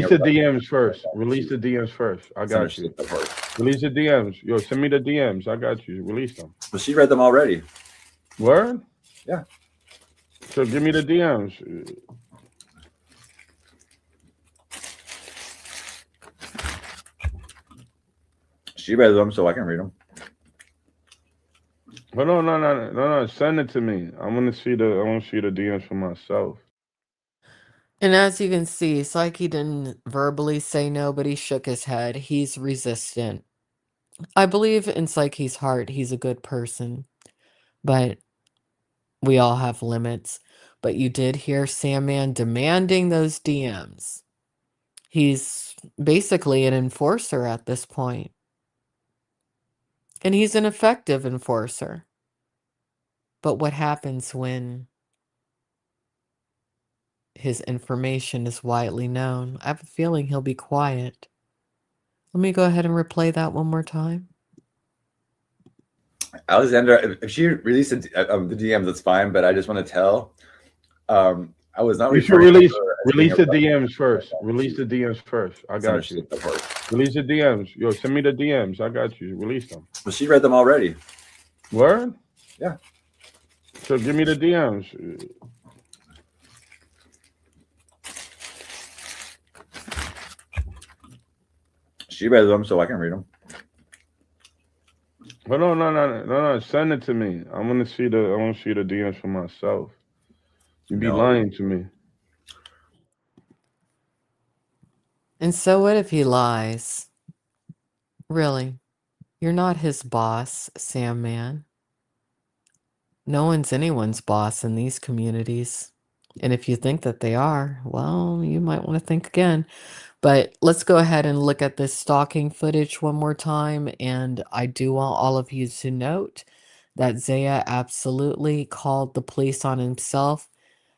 the DMs first. Release the DMs first. I got you. Release the DMs. Yo, send me the DMs. I got you. Release them. But she read them already. Word? Yeah. So give me the DMs. She read them, so I can read them. But no. Send it to me. I want to see the DMs for myself. And as you can see, Psyche didn't verbally say no, but he shook his head. He's resistant. I believe in Psyche's heart he's a good person, but we all have limits. But you did hear Sandman demanding those DMs. He's basically an enforcer at this point. And he's an effective enforcer. But what happens when his information is widely known? I have a feeling he'll be quiet. Let me go ahead and replay that one more time. Alexandra, if she released the DMs, that's fine. But I just want to tell, I was not. You should release the DMs first. Release the DMs first. I got you. Release the DMs. Yo, send me the DMs. I got you. Release them. But she read them already. Word? Yeah. So give me the DMs. She read them, so I can read them. But no. Send it to me. I want to see the DMs for myself. You be lying to me. And so what if he lies? Really? You're not his boss, Sandman. No one's anyone's boss in these communities. And if you think that they are, well, you might want to think again. But let's go ahead and look at this stalking footage one more time. And I do want all of you to note that Zaya absolutely called the police on himself.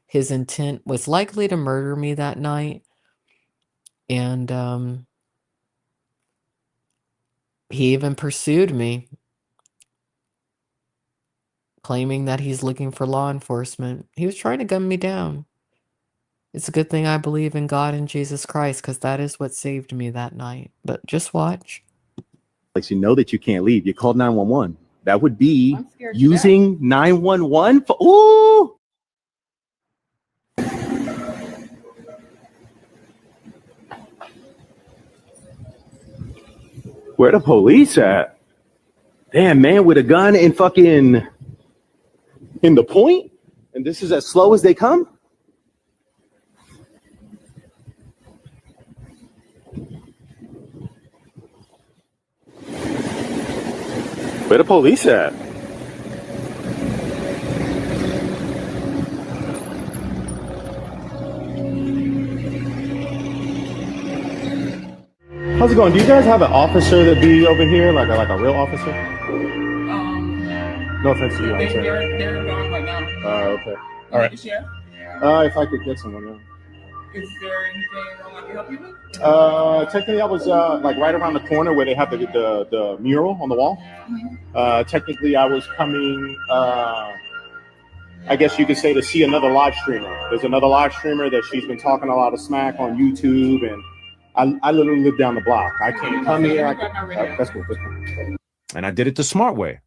His intent was likely to murder me that night. And he even pursued me, claiming that he's looking for law enforcement. He was trying to gun me down. It's a good thing I believe in God and Jesus Christ, because that is what saved me that night. But just watch. Like, you know that you can't leave. You called 911. That would be using 911 for, ooh. Where the police at? Damn, man, with a gun and fucking in the point? And this is as slow as they come? Where the police at? How's it going? Do you guys have an officer that be over here, like a real officer? No offense to you. They're gone right now. Okay. All right. Yeah. If I could get someone. Is there anything wrong? can help you with? Technically, I was like right around the corner where they have the mural on the wall. Technically, I was coming. I guess you could say to see another live streamer. There's another live streamer that she's been talking a lot of smack on YouTube, and I literally live down the block. I can't come here. That's cool. That's cool. And I did it the smart way.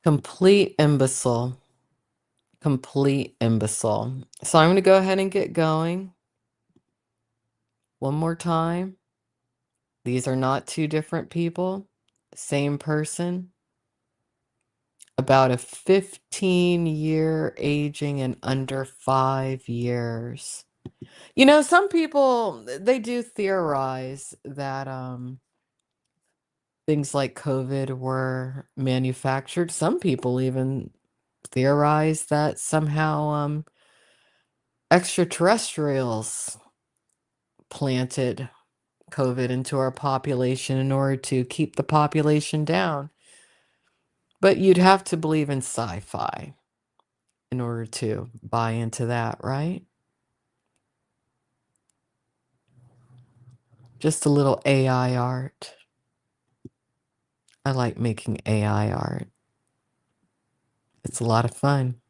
Complete imbecile. Complete imbecile. So I'm going to go ahead and get going. One more time. These are not two different people. Same person. About a 15-year aging and under 5 years. You know, some people, they do theorize that things like COVID were manufactured. Some people even theorize that somehow extraterrestrials planted COVID into our population in order to keep the population down. But you'd have to believe in sci-fi in order to buy into that, right? Just a little AI art. I like making AI art. It's a lot of fun.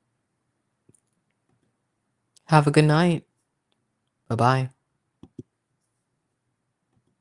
Have a good night. Bye-bye.